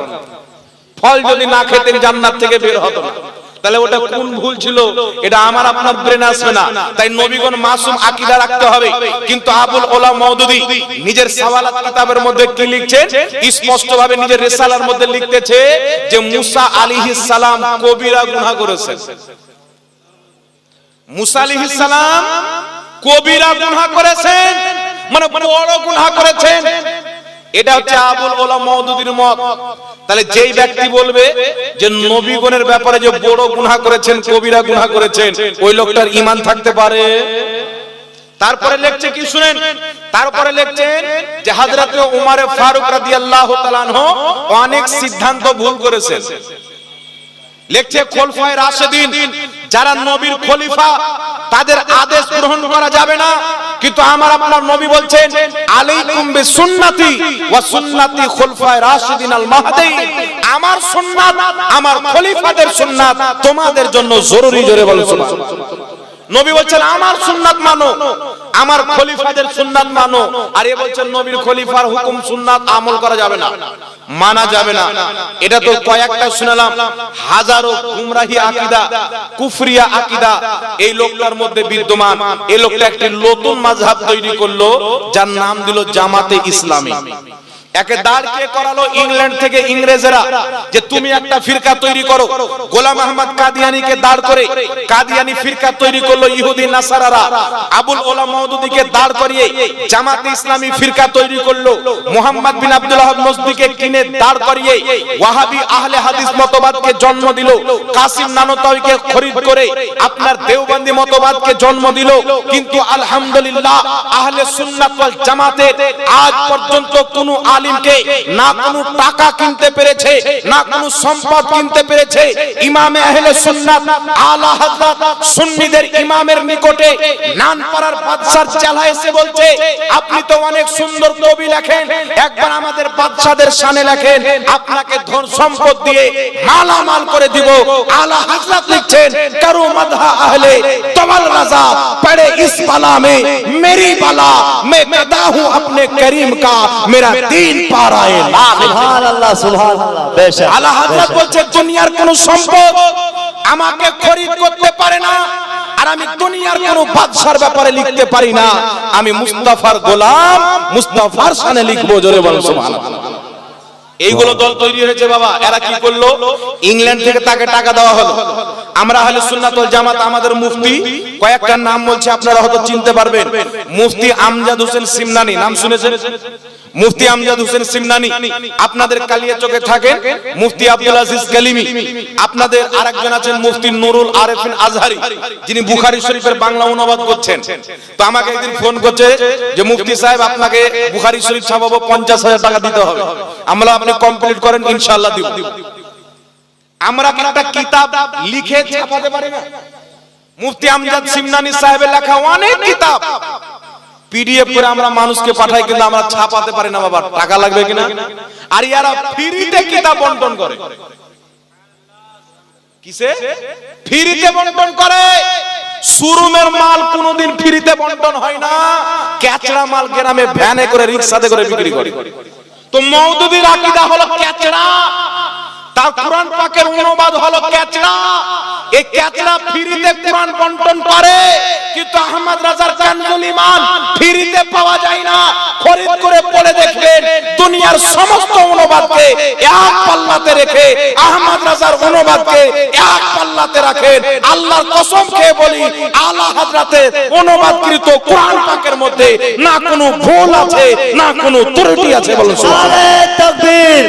ফল যদি না খেতেন জান্নাত থেকে বের হতো না। তাহলে ওটা কোন ভুল ছিল? এটা আমার আপনার ব্রেন আসবে না। তাই নবীগণ মাসুম আকীদা রাখতে হবে। কিন্তু আবুল ওলা মওদুদী নিজের সাওয়ালাত কিতাবের মধ্যে কি লিখছেন? স্পষ্ট ভাবে নিজের রিসালার মধ্যে লিখতেছে যে মুসা আলাইহিস সালাম কবিরা গুনাহ করেছেন। মুসা আলাইহিস সালাম কবিরা গুনাহ করেছেন, মানে বড় গুনাহ করেছেন। এটা হচ্ছে আবুল ওলা মওদুদীর মত। তাহলে যেই ব্যক্তি বলবে যে নবীগণের ব্যাপারে যে বড় গুনাহ করেছেন, কবিরা গুনাহ করেছেন, ওই লোকটার ঈমান থাকতে পারে? তারপরে লিখছে কি শুনেন, তারপরে লিখছেন যে হযরত উমর ফারুক রাদিয়াল্লাহু তাআলা আনহু অনেক সিদ্ধান্ত ভুল করেছেন। লিখছে খলিফায়ে রাশিদিন যারা নবীর খলিফা তাদের আদেশ গ্রহণ করা যাবে না, কিন্তু আমার আপনার নবী বলছেন আলাইকুম বিসুন্নতি ওয়া সুন্নতি খুলফায়ে রাশিদিন আল মাহদিয়িন, আমার সুন্নাত আমার খলিফাদের সুন্নাত তোমাদের জন্য জরুরি। জোরে বলুন সুবহানাল্লাহ। নবী বলছেন আমার সুন্নাত মানো, আমার খলিফাদের সুন্নাত মানো, আর এ বলছেন নবীর খলিফার হুকুম সুন্নাত আমল করা যাবে না, মানা যাবে না। এটা তো কয়েকটা শুনলাম, হাজারো গুমরাহি আকীদা কুফরিয়া আকীদা এই লোকটার মধ্যে বিদ্যমান। এই লোকটা একটি নতুন মাযহাব তৈরি করলো যার নাম দিল জামাতে ইসলামী। একে দাঁড় কে করালো ইংল্যান্ড থেকে ইংরেজরা যে তুমি একটা ফিরকা তৈরি করো। গোলাম আহমদ কাদিয়ানীকে দাঁড় করে কাদিয়ানী ফিরকা তৈরি করলো ইহুদি নাসারারা। আবুল ওলা মওদুদীকে দাঁড় করিয়ে জামাতে ইসলামী ফিরকা তৈরি করলো। মুহাম্মদ বিন আব্দুল ওয়াহাব নজদীকে কিনে দাঁড় করিয়ে ওয়াহাবি আহলে হাদিস মতবাদকে জন্ম দিল। কাসিম নানতাউইকে খরিদ করে আপনার দেওবন্দি মতবাদকে জন্ম দিল। কিন্তু আলহামদুলিল্লাহ আহলে সুন্নাত ওয়াল জামাতের আজ পর্যন্ত কোনো আলিমকে না কোনো টাকা কিনতে পেরেছে, না কোনো সম্পদ কিনতে পেরেছে। ইমামে আহলে সুন্নাত আলা হযরত সুন্নিদের ইমামের নিকটে নানপাড়ার বাদশার চেলা এসে বলছে আপনি তো অনেক সুন্দর কবি লেখেন, একবার আমাদের বাদশাদের শানে লেখেন, আপনাকে ধন সম্পদ দিয়ে মালামাল করে দিব। আলা হযরত লিখছেন করো মদহ আহলে তওয়াল রাজা পড়ে ইস বালা মে মেরি বালা मैं गदा हूं अपने करीम का मेरा दीन पा रहा है। সুবহানাল্লাহ সুবহানাল্লাহ। বেশক আলা হযরত বলছে দুনিয়ার কোন সম্পদ আমাকে খরিদ করতে পারে না, আর আমি দুনিয়ার কোন বাদশার ব্যাপারে লিখতে পারি না। আমি মুস্তাফার গোলাম, মুস্তাফার শানে লিখবো। জোরে বলুন সুবহানাল্লাহ। এইগুলো দল তৈরি হয়েছে বাবা। এরা কি করলো, ইংল্যান্ড থেকে তাকে টাকা দেওয়া হলো। আমরা আহলে সুন্নাত ওয়াল জামাত আমাদের মুফতি কয়েকটা নাম বলছে, আপনারা হয়তো চিনতে পারবেন। মুফতি আমজাদ হোসেন সিমনানি, নাম শুনেছেন? মুফতি আমজাদ হোসেন সিমনানি আপনাদের কালিয়াচকে থাকেন। মুফতি আব্দুল আজিজ কালিমি, আপনাদের আরেকজন আছেন মুফতি নুরুল আরেফিন আজহারি, যিনি বুখারী শরীফের বাংলা অনুবাদ করছেন। তো আমাকে একদিন ফোন করছে যে মুফতি সাহেব আপনাকে বুখারী শরীফ ছাপাবো, 50,000 টাকা দিতে হবে। আমরা আপনি কমপ্লিট করেন ইনশাআল্লাহ দিব। আমরা একটা কিতাব লিখে ছাপাতে পারি না? মুফতি আমজাদ সিমনানি সাহেবের লেখা অনেক কিতাব পিডিএফ করে আমরা মানুষকে পাঠাই, কিন্তু আমরা ছাপাতে পারি না বাবা। টাকা লাগবে কিনা? আর ইয়ারা ফ্রিতে কিতাব বন্টন করে। কিসে? ফ্রিতে বন্টন করে। শোরুমের মাল কোনোদিন ফ্রিতে বন্টন হয় না, ক্যাচড়া মাল গ্রামে ভ্যানে করে রিকশাতে করে বিক্রি করে। তো মওদুদীর আকীদা হলো ক্যাচড়া, তার কোরআন পাকের অনুবাদ হলো ক্যাচড়া। এই ক্যাচড়া ফ্রিতে কোরআন বন্টন করে, কিন্তু আহমদ রাজার কানজুল ঈমান ফ্রিতে পাওয়া যায় না। খরিদ করে পড়ে দেখবেন দুনিয়ার সমস্ত অনুবাদকে এক পাল্লাতে রেখে আহমদ রাজার অনুবাদকে এক পাল্লাতে রাখেন। আল্লাহর কসম খেয়ে বলি আলা হযরতের অনুবাদকৃত কোরআন পাকের মধ্যে না কোনো ভুল আছে, না কোনো ত্রুটি আছে। বলুন নারে তাকবীর,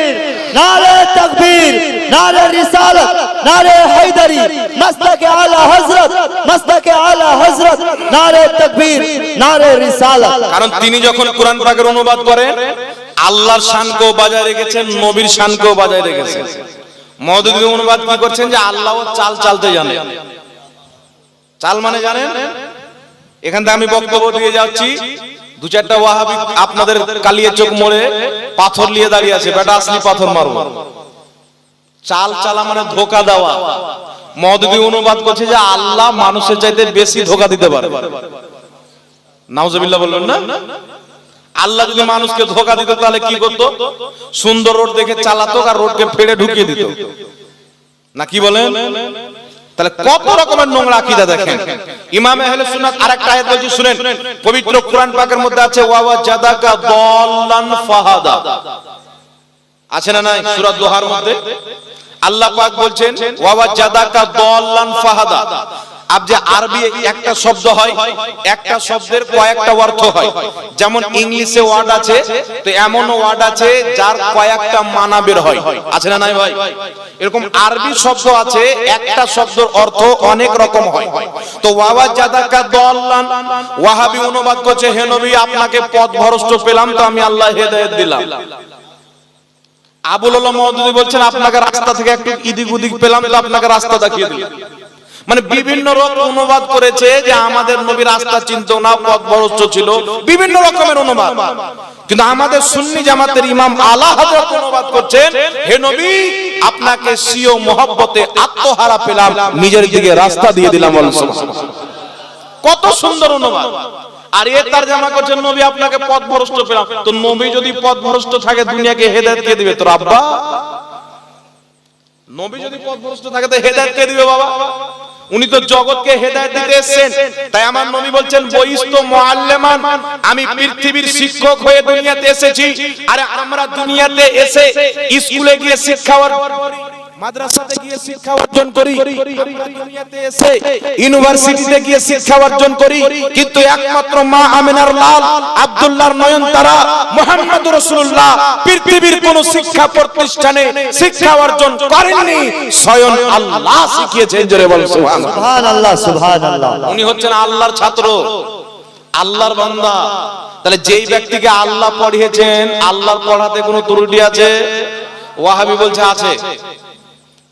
নারে তাকবীর, নারে রিসালাত, নারে হায়দারি, মাসলাকে আলা হযরত, মাসলাকে আলা হযরত, নারে তাকবীর, নারে রিসালাত। কারণ তিনি যখন কোরআন পাকের অনুবাদ করেন আল্লাহর শানকেও বজায় রেখেছেন, নবীর শানকেও বজায় রেখেছেন। মওদুদী অনুবাদ কি করছেন যে আল্লাহ চাল চালতে জানে। চাল মানে জানেন? এখান থেকে আমি বক্তব্য দিয়ে যাচ্ছি, দু চারটা ওয়াহাবি আপনাদের কালিয়াচক মোড়ে পাথর নিয়ে দাঁড়িয়ে আছে, বেটা আসলি পাথর মারবো। চাল চালা মানে ধোকা দেওয়া। মওদুদী অনুবাদ করছে যে আল্লাহ মানুষের চাইতে বেশি ধোকা দিতে পারে। নাউজুবিল্লাহ বলবেন না? আল্লাহ যদি মানুষকে ধোকা দিত তাহলে কি করতো? সুন্দর রোড দেখে চালাতো আর রোডকে ফেড়ে ঢুকিয়ে দিত না, কি বলেন? তাহলে কত রকমের নোংরা আকীদা দেখেন। ইমামে আহলে সুন্নাত আরেকটা আয়াত বলছি শুনেন, পবিত্র কোরআন পাকের মধ্যে আছে ওয়া ওয়াজাদাকা দাল্লান ফাহাদা, আছে না নাই? সূরা দোহার মধ্যে আল্লাহ পাক বলছেন ওয়া ওয়াজাদাকা দাল্লান ফাহাদা, আব যে আরবি একটা শব্দ হয়, একটা শব্দের কয়েকটা অর্থ হয়। যেমন ইংলিশে ওয়ার্ড আছে, তো এমন ওয়ার্ড আছে যার কয়েকটা মানা বের হয়, আছে না নাই ভাই? এরকম আরবি শব্দ আছে, একটা শব্দের অর্থ অনেক রকম হয়। তো ওয়াওয়াজাদাকা দাল্লান, ওয়াহাবি অনুবাদ করছে, হে নবী আপনাকে পথভ্রষ্ট পেলাম তো আমি আল্লাহ হেদায়েত দিলাম। আবুল আলা মওদুদি বলছেন আপনাকে রাস্তা থেকে একটু ইদিক উদিক পেলাম তো আপনাকে রাস্তা দেখিয়ে দিলাম। মানে বিভিন্ন রকম অনুবাদ করেছে যে আমাদের নবী রাস্তা চিনতো না, পথভ্রষ্ট ছিল, বিভিন্ন রকমের অনুবাদ। কিন্তু আমাদের সুন্নি জামাতের ইমাম আলা হযরত অনুবাদ করছেন, হে নবী আপনাকে সিও মহব্বতে আত্মহারা পেলাম, নিজের দিকে রাস্তা দিয়ে দিলাম। কত সুন্দর অনুবাদ। আর এর তরজমা করছেন নবী আপনাকে পথভ্রষ্ট পেলাম। তো নবী যদি পথভ্রষ্ট থাকে দুনিয়াকে হেদায়েত কে দিবে? তোর আব্বা। নবী যদি পথভ্রষ্ট থাকে তো হেদায়েত কে দিবে বাবা? উনি তো জগৎকে হেদায়েত দিতে এসেছেন। তাই আমার নবী বলছেন বইস্ত মুআল্লিমান, আমি পৃথিবীর শিক্ষক হয়ে দুনিয়াতে এসেছি। আরে আমরা দুনিয়াতে এসে স্কুলে গিয়ে শিক্ষা অর্জন করি, মাদ্রাসাতে গিয়ে শিক্ষা অর্জন করি, আমরা দুনিয়াতে এসে ইউনিভার্সিটিতে গিয়ে শিক্ষা অর্জন করি, কিন্তু একমাত্র মা আমিনার লাল, আব্দুল্লাহর নয়নতারা, মুহাম্মদুর রাসূলুল্লাহ পৃথিবীর কোন শিক্ষা প্রতিষ্ঠানে শিক্ষা অর্জন করেননি, স্বয়ং আল্লাহ শিখিয়েছেন। জোরে বল সুবহানাল্লাহ, সুবহানাল্লাহ। উনি হচ্ছেন আল্লাহর ছাত্র, আল্লাহর বান্দা। তাহলে যেই ব্যক্তিকে আল্লাহ পড়িয়েছেন, আল্লাহর পড়াতে কোনো ত্রুটি আছে? ওয়াহাবি বলছে আছে।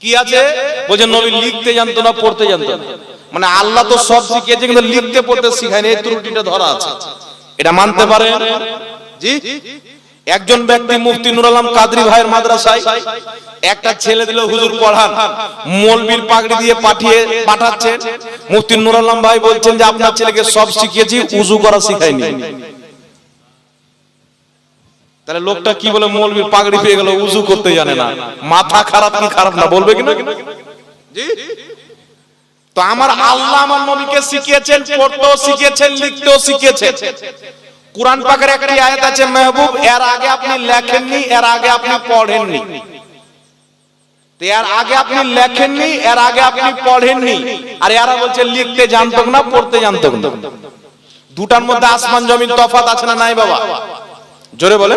কি আছে? বলছে নবী লিখতে জানতো না, পড়তে জানতো না। মানে আল্লাহ তো সব শিখিয়েছে কিন্তু লিখতে পড়তে শিখায়নি, এই ত্রুটিটা ধরা আছে। এটা মানতে পারেন? জি। একজন ব্যক্তি মুফতি নুর আলম কাদরি ভাইয়ের মাদ্রাসায় একটা ছেলে দিল হুজুর পড়ান, মৌলবীর পাগড়ি দিয়ে পাঠাচ্ছেন। মুফতি নুর আলম ভাই বলছেন যে আপনার ছেলেকে সব শিখিয়েছি, উযু করা শিখাইনি। তাহলে লোকটা কি বলে? মৌলবীর পাগড়ি পেয়ে গেল, উযু করতে জানে না। মাথা খারাপ কি খারাপ না বলবে কিনা? জি। তো আমার আল্লাহ আমার নবীকে শিখিয়েছেন, পড়তেও শিখিয়েছেন, লিখতেও শিখিয়েছেন। কুরআন পাকের একটি আয়াত আছে, মাহবুব এর আগে আপনি লেখেননি, এর আগে আপনি পড়েননি। তো এর আগে আপনি লেখেননি, এর আগে আপনি পড়েননি, আর এরা বলছে লিখতে জানতো না, পড়তে জানতো না। দুটার মধ্যে আসমান জমিন তফাৎ আছে না নাই বাবা? জোরে বলে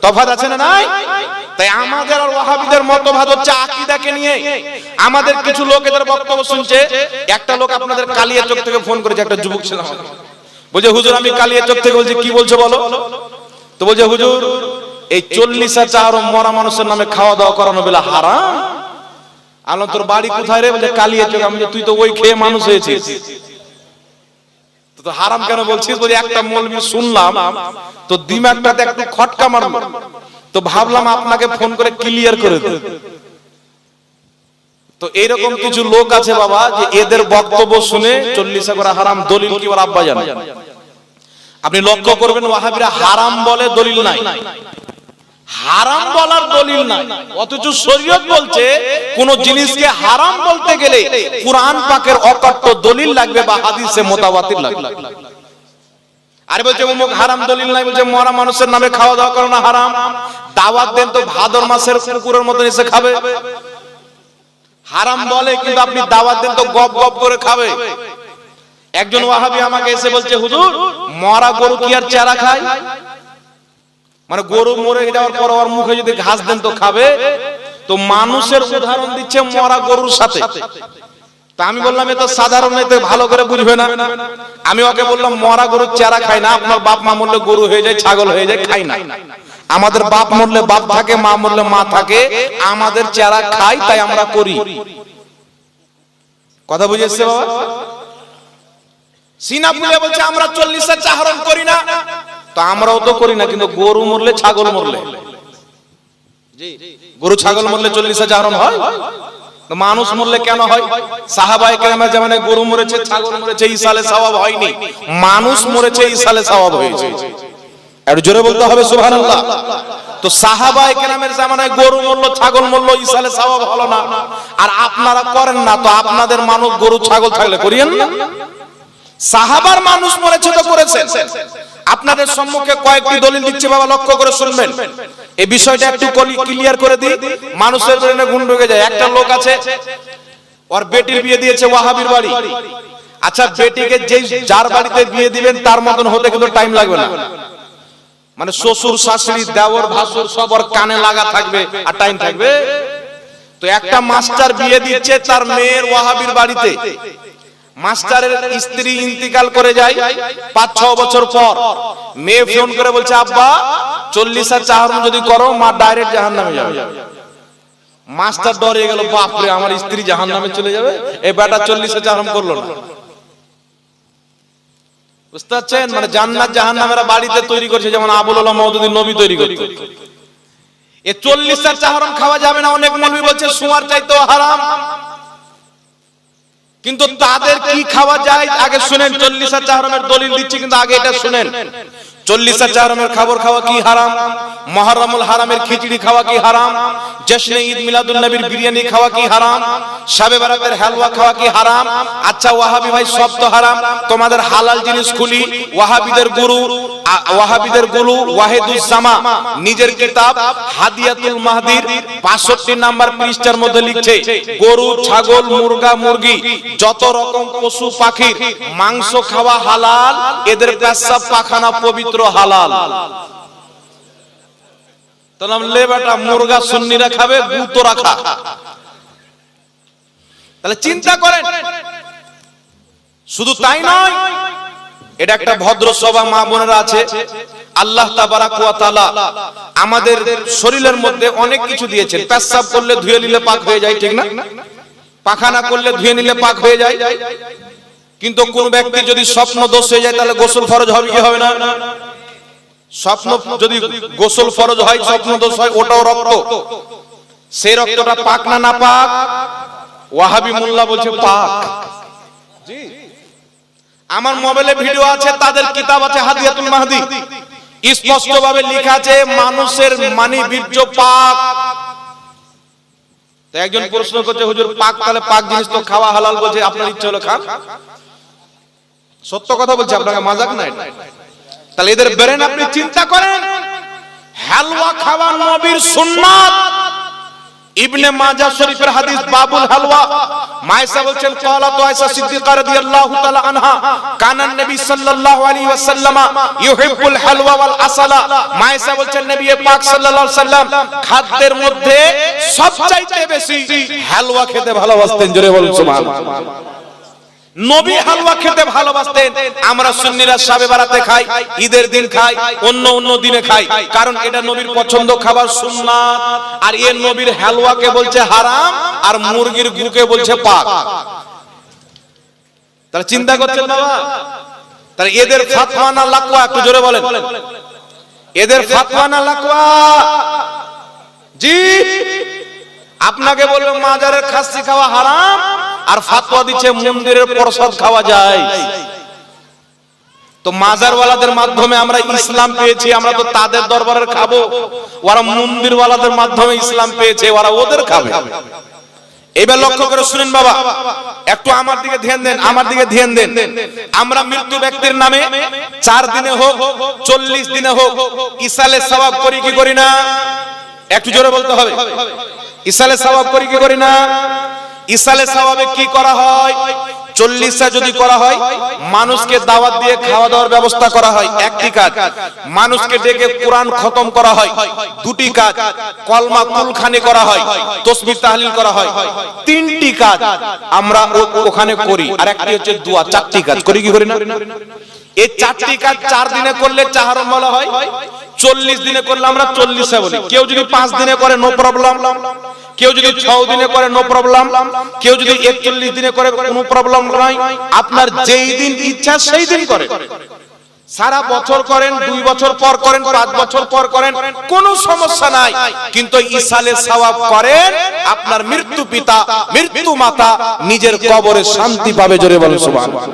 তফাৎ আছে না নাই? তাই আমাদের আর ওয়াহাবিদের মতভেদ হচ্ছে আকীদাকে নিয়ে। আমাদের কিছু লোক এদের বক্তব্য শুনছে। একটা লোক আপনাদের কালিয়াচক থেকে ফোন করেছে, একটা যুবক ছিল, বলছে হুজুর আমি কালিয়াচক থেকে বলছি, কি বলছো বলো। তো বলছে হুজুর এই 40 চার মরা মানুষের নামে খাওয়া দাওয়া করানো বেলা হারাম। আলো তোর বাড়ি কোথায় রে? বলে কালিয়াচক। আমি তুই তো ওই খেয়ে মানুষ হয়েছিস, তো হারাম কেন বলছিস? বলে একটা মৌলবি শুনলাম তো দিমাগটাতে একটু খটকা মারলো, তো ভাবলাম আপনাকে ফোন করে ক্লিয়ার করে দেব। তো এইরকম কিছু লোক আছে বাবা, যে এদের বক্তব্য শুনে 40 করা হারাম, দলিল কি ওর আব্বা জানে? আপনি লক্ষ্য করবেন ওয়াহাবিরা হারাম বলে, দলিল নাই। হারাম বলার দলিল নাই, অথচ শরীয়ত বলছে কোন জিনিসকে হারাম বলতে গেলে কুরআন পাকের অকট্ট দলিল লাগবে বা হাদিসে মুতাওয়াতির লাগবে। আরে বলছে অমুক হারাম, দলিল নাই। বলছে মরা মানুষের নামে খাওয়া দাওয়া করানো হারাম। দাওয়াত দেন তো ভাদর মাসের কুকুরের মতো এসে খাবে। হারাম বলে কিন্তু আপনি দাওয়াত দেন তো গপ গপ করে খাবে। একজন ওয়াহাবি আমাকে এসে বলছে হুজুর মরা গরু কি আর চারা খায়? মানে গরু মরে যাওয়ার পর ওর মুখে যদি ঘাস দেন তো খাবে। তো মানুষের উদাহরণ দিচ্ছে মরা গরুর সাথে। তা আমি বললাম এ তো সাধারণ, এতে ভালো করে বুঝবে না। আমি ওকে বললাম মরা গরুর চারা খায় না, আপনার বাপ মা মরলে গরু হয়ে যায়, ছাগল হয়ে যায়, খাই না। আমাদের বাপ মরলে বাপ থাকে, মা মরলে মা থাকে, আমাদের চারা খাই, তাই আমরা করি। কথা বুঝেছে বাবা? সিনা ফুলে বলছে আমরা 40 চাহরম করি না, তো আমরাও তো করি না, কিন্তু গরু মরলে ছাগল মরলে, গরু ছাগল মরলে 40 চাহরম হয়, মানুষ মরলে কেন হয়? সাহাবায়ে কেরামের জামানায় গরু মরেছে, ছাগল মরেছে, ইসালে সওয়াব হয়নি, মানুষ মরেছে, ইসালে সওয়াব হয়েছে। আর জোরে বলতে হবে সুবহানাল্লাহ। তো সাহাবায়ে কেরামের জামানায় গরু মরলো, ছাগল মরলো, ইসালে সওয়াব হলো না, আর আপনারা করেন না, তো আপনাদের মানুষ গরু ছাগল থাকলে করিয়েন না। সাহাবার মানুষ মরেছে তো করেছেন। আপনাদের সম্মুখে কয়েকটি দলিল দিচ্ছে বাবা, লক্ষ্য করে শুনবেন। এই বিষয়টা একটু ক্লিয়ার করে দিই, মানুষের ব্রেনে ঘুম ঢুকে যায়। একটা লোক আছে ওর বেটির বিয়ে দিয়েছে ওয়াহাবির বাড়ি। আচ্ছা, বেটিকে যে যার বাড়িতে বিয়ে দিবেন তার মতন হতে কিন্তু টাইম লাগবে না, মানে শ্বশুর শাশুড়ি দেওর ভাসুর সব ওর কানে লাগা থাকবে আর টাইম থাকবে। তো একটা মাস্টার বিয়ে দিচ্ছে তার মেয়ের ওয়াহাবির বাড়িতে, মাস্টারের স্ত্রী ইন্তিকাল করে যায় 5-6 বছর পর, মেয়ে ফোন করে বলছে আব্বা 40 চাহরম যদি করো মা ডাইরেক্ট জাহান্নামে যাবে। মাস্টার ডরে গেল, বাপরে আমার স্ত্রী জাহান্নামে চলে যাবে, এই বেটা 40 চাহরম করলো না। বুঝতে পারছেন, মানে জান্নাত জাহান্নামের বাড়িতে তৈরি করছে, যেমন আবুল আলাহ মওদুদী নবী তৈরি করতে। এ 40 চাহরম খাওয়া যাবে না, অনেক মৌলবী বলছে সুয়ার চাইতেও হারাম। কিন্তু তাদের কি খাওয়া যায় আগে শুনেন। 40 চাহরমের দলিল দিচ্ছি, কিন্তু আগে এটা শুনেন। 40 চাহরমের খাবার খাওয়া কি হারাম? মুহররমুল হারামের খিচুড়ি খাওয়া কি হারাম? জশ্নে ঈদ মিলাদুন নবীর বিরিয়ানি খাওয়া কি হারাম? শাবে বারাতের হালুয়া খাওয়া কি হারাম? আচ্ছা ওয়াহাবি ভাই, সব তো হারাম, তোমাদের হালাল জিনিস খুলি। ওয়াহাবিদের গুরু ওয়াহিদুজ্জামা নিজের কিতাব হাদিয়াতুল মাহদির 65 নাম্বার পৃষ্ঠার মধ্যে লিখছে, গরু, ছাগল, মুরগা, মুরগি, যত রকম পশু পাখির মাংস খাওয়া হালাল, এদের পেশাব পাখানা পবিত্র হালাল। তাহলে লে বেটা মুরগা সুন্নিরা খাবে, গুতো রাখা। তাহলে চিন্তা করেন, শুধু তাই নয়, এটা একটা ভদ্র সভা মা বোনেরা আছে, আল্লাহ তাবারাক ওয়া তাআলা আমাদের শরীরের মধ্যে অনেক কিছু দিয়েছেন। পেশাব করলে ধুয়ে নিলে পাক হয়ে যায়, ঠিক না? পাখানা করলে ধুয়ে নিলে পাক হয়ে যায়। কিন্তু কোন ব্যক্তি যদি স্বপ্ন দোষ হয়ে যায় তাহলে গোসল ফরজ হবে কি হবে না? স্বপ্ন যদি গোসল ফরজ হয়, স্বপ্ন দোষ হয়, ওটাও রক্ত। সেই রক্তটা পাক না না পাক? ওয়াহাবি মোল্লা বলছে পাক। জি, আমার মোবাইলে ভিডিও আছে, তাদের কিতাব আছে হাদিয়াতুল মাহদি, স্পষ্ট ভাবে লেখা আছে মানুষের মানি বীর্য পাক। তো একজন প্রশ্ন করছে, হুজুর পাক, তাহলে পাক জিনিস তো খাওয়া হালাল বলছে, আপনার ইচ্ছে হলো খান। সত্য কথা বলছে, আপনাকে মাজাক না এটা। তাহলে এদের ব্রেন আপনি চিন্তা করেন, হালুয়া খাওয়া নবীর সুন্নাত। ইবনে মাজাহ শরীফের হাদিস, বাবুল হালওয়া। মায়েশা বলছেন, ক্বালাতু আয়েশা সিদ্দিকা রাদিয়াল্লাহু তাআলা আনহা, কানান নবী সাল্লাল্লাহু আলাইহি ওয়াসাল্লাম ইউহিব্বুল হালওয়া ওয়াল আসালা। মায়েশা বলছেন, নবী পাক সাল্লাল্লাহু আলাইহি ওয়াসাল্লাম খাদ্যের মধ্যে সবচাইতে বেশি হালওয়া খেতে ভালোবাসতেন। জোরে বলুন সুবহানাল্লাহ। নবী হালুয়া খেতে ভালোবাসতেন। আমরা সুন্নিরা শাবে বারাতে খাই, ঈদের দিন খাই, অন্য দিনে খাই, কারণ এটা নবীর পছন্দ খাবার, সুন্নাত। আর এ নবীর হালুয়াকে বলছে হারাম, আর মুরগির গুকে বলছে পাক। তাহলে চিন্তা করছেন বাবা, তাহলে এদের ফাতওয়া না লাকওয়া? একটু জোরে বলেন, এদের ফাতওয়া না লাকওয়া? জি, আপনাকে বলবো মাজারের খাসি খাওয়া হারাম, আর ফাতোয়া দিচ্ছে মন্দিরের প্রসাদ খাওয়া যায়। তো মাজারওয়ালাদের মাধ্যমে আমরা ইসলাম পেয়েছি, আমরা তো তাদের দরবারের খাবো। ওরা মন্দিরওয়ালাদের মাধ্যমে ইসলাম পেয়েছে, ওরা ওদের খাবে। এবার লক্ষ্য করে শুনেন বাবা, একটু আমার দিকে ধ্যান দেন, আমার দিকে ধ্যান দেন। আমরা মৃত্যু ব্যক্তির নামে 4 দিনে হোক 40 দিনে হোক ইসালে সওয়াব করি কি করি না? একটু জোরে বলতে হবে। ইসালে সওয়াব করি কি করি না? ইসালে সওয়াবে কি করা হয়? 40টা যদি করা হয়, মানুষকে দাওয়াত দিয়ে খাওয়া দাওয়ার ব্যবস্থা করা হয়, একটি কাজ। মানুষকে ডেকে কোরআন খতম করা হয়, দুটি কাজ। কলমা কুলখানি করা হয়, তাসবিহ তাহলিল করা হয়, 3টি কাজ আমরা ওখানে করি। আর একটি হচ্ছে দোয়া, 4টি কাজ করি কি করি না? এই 4টি কাজ 4 দিনে করলে চাহরম বলা হয়, 40 দিনে করলে আমরা 40 বলি। কেউ যদি 5 দিনে করে নো প্রবলেম, কেউ যদি 6 দিনে করে নো প্রবলেম, কেউ যদি 41 দিনে করে কোনো প্রবলেম নাই। আপনার যেই দিন ইচ্ছা সেই দিন করে। সারা বছর করেন, 2 বছর পর করেন, 5 বছর পর করেন, কোনো সমস্যা নাই। কিন্তু ইসালে সওয়াব করেন, আপনার মৃত্যু পিতা, মৃত্যু মাতা নিজের কবরে শান্তি পাবে। জোরে বলেন সুবহানাল্লাহ।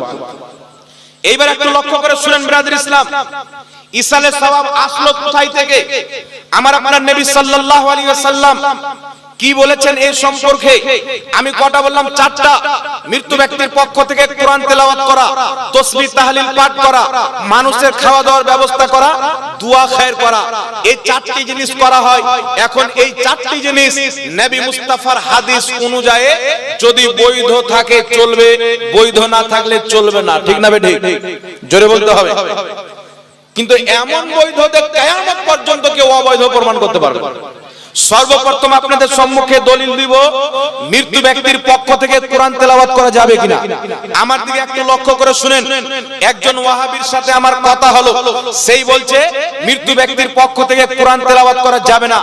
এইবার একটু লক্ষ্য করে শুনেন ব্রাদার ইসলাম, ইসালে সওয়াব আসলো কোথায় থেকে? আমার আপনার নবী সাল্লাল্লাহু আলাইহি ওয়াসাল্লাম কি বলেছেন এই সম্পর্কে? আমি কটা বললাম? চারটা। মৃত্যু ব্যক্তির পক্ষ থেকে কোরআন তেলাওয়াত করা, তাসবিহ তাহলিল পাঠ করা, মানুষের খাওয়া দাওয়ার ব্যবস্থা করা, দোয়া খায়ের করা। এই চারটি জিনিস করা হয়। এখন এই চারটি জিনিস নবী মুস্তাফার হাদিস অনুযায়ী যদি বৈধ থাকে চলবে, বৈধ না থাকলে চলবে না। ঠিক না বেঠিক? জোরে বলতে হবে। কিন্তু এমন বৈধ যে কিয়ামত পর্যন্ত কেউ অবৈধ প্রমাণ করতে পারবে না। সর্বপ্রথম আপনাদের সম্মুখে দলিল দিব, মৃত্যু ব্যক্তির পক্ষ থেকে কোরআন তেলাওয়াত করা যাবে কিনা। আমার দিকে একটু লক্ষ্য করে শুনেন। একজন ওয়াহাবীর সাথে আমার কথা হলো, সেই বলছে মৃত্যু ব্যক্তির পক্ষ থেকে কোরআন তেলাওয়াত করা যাবে না,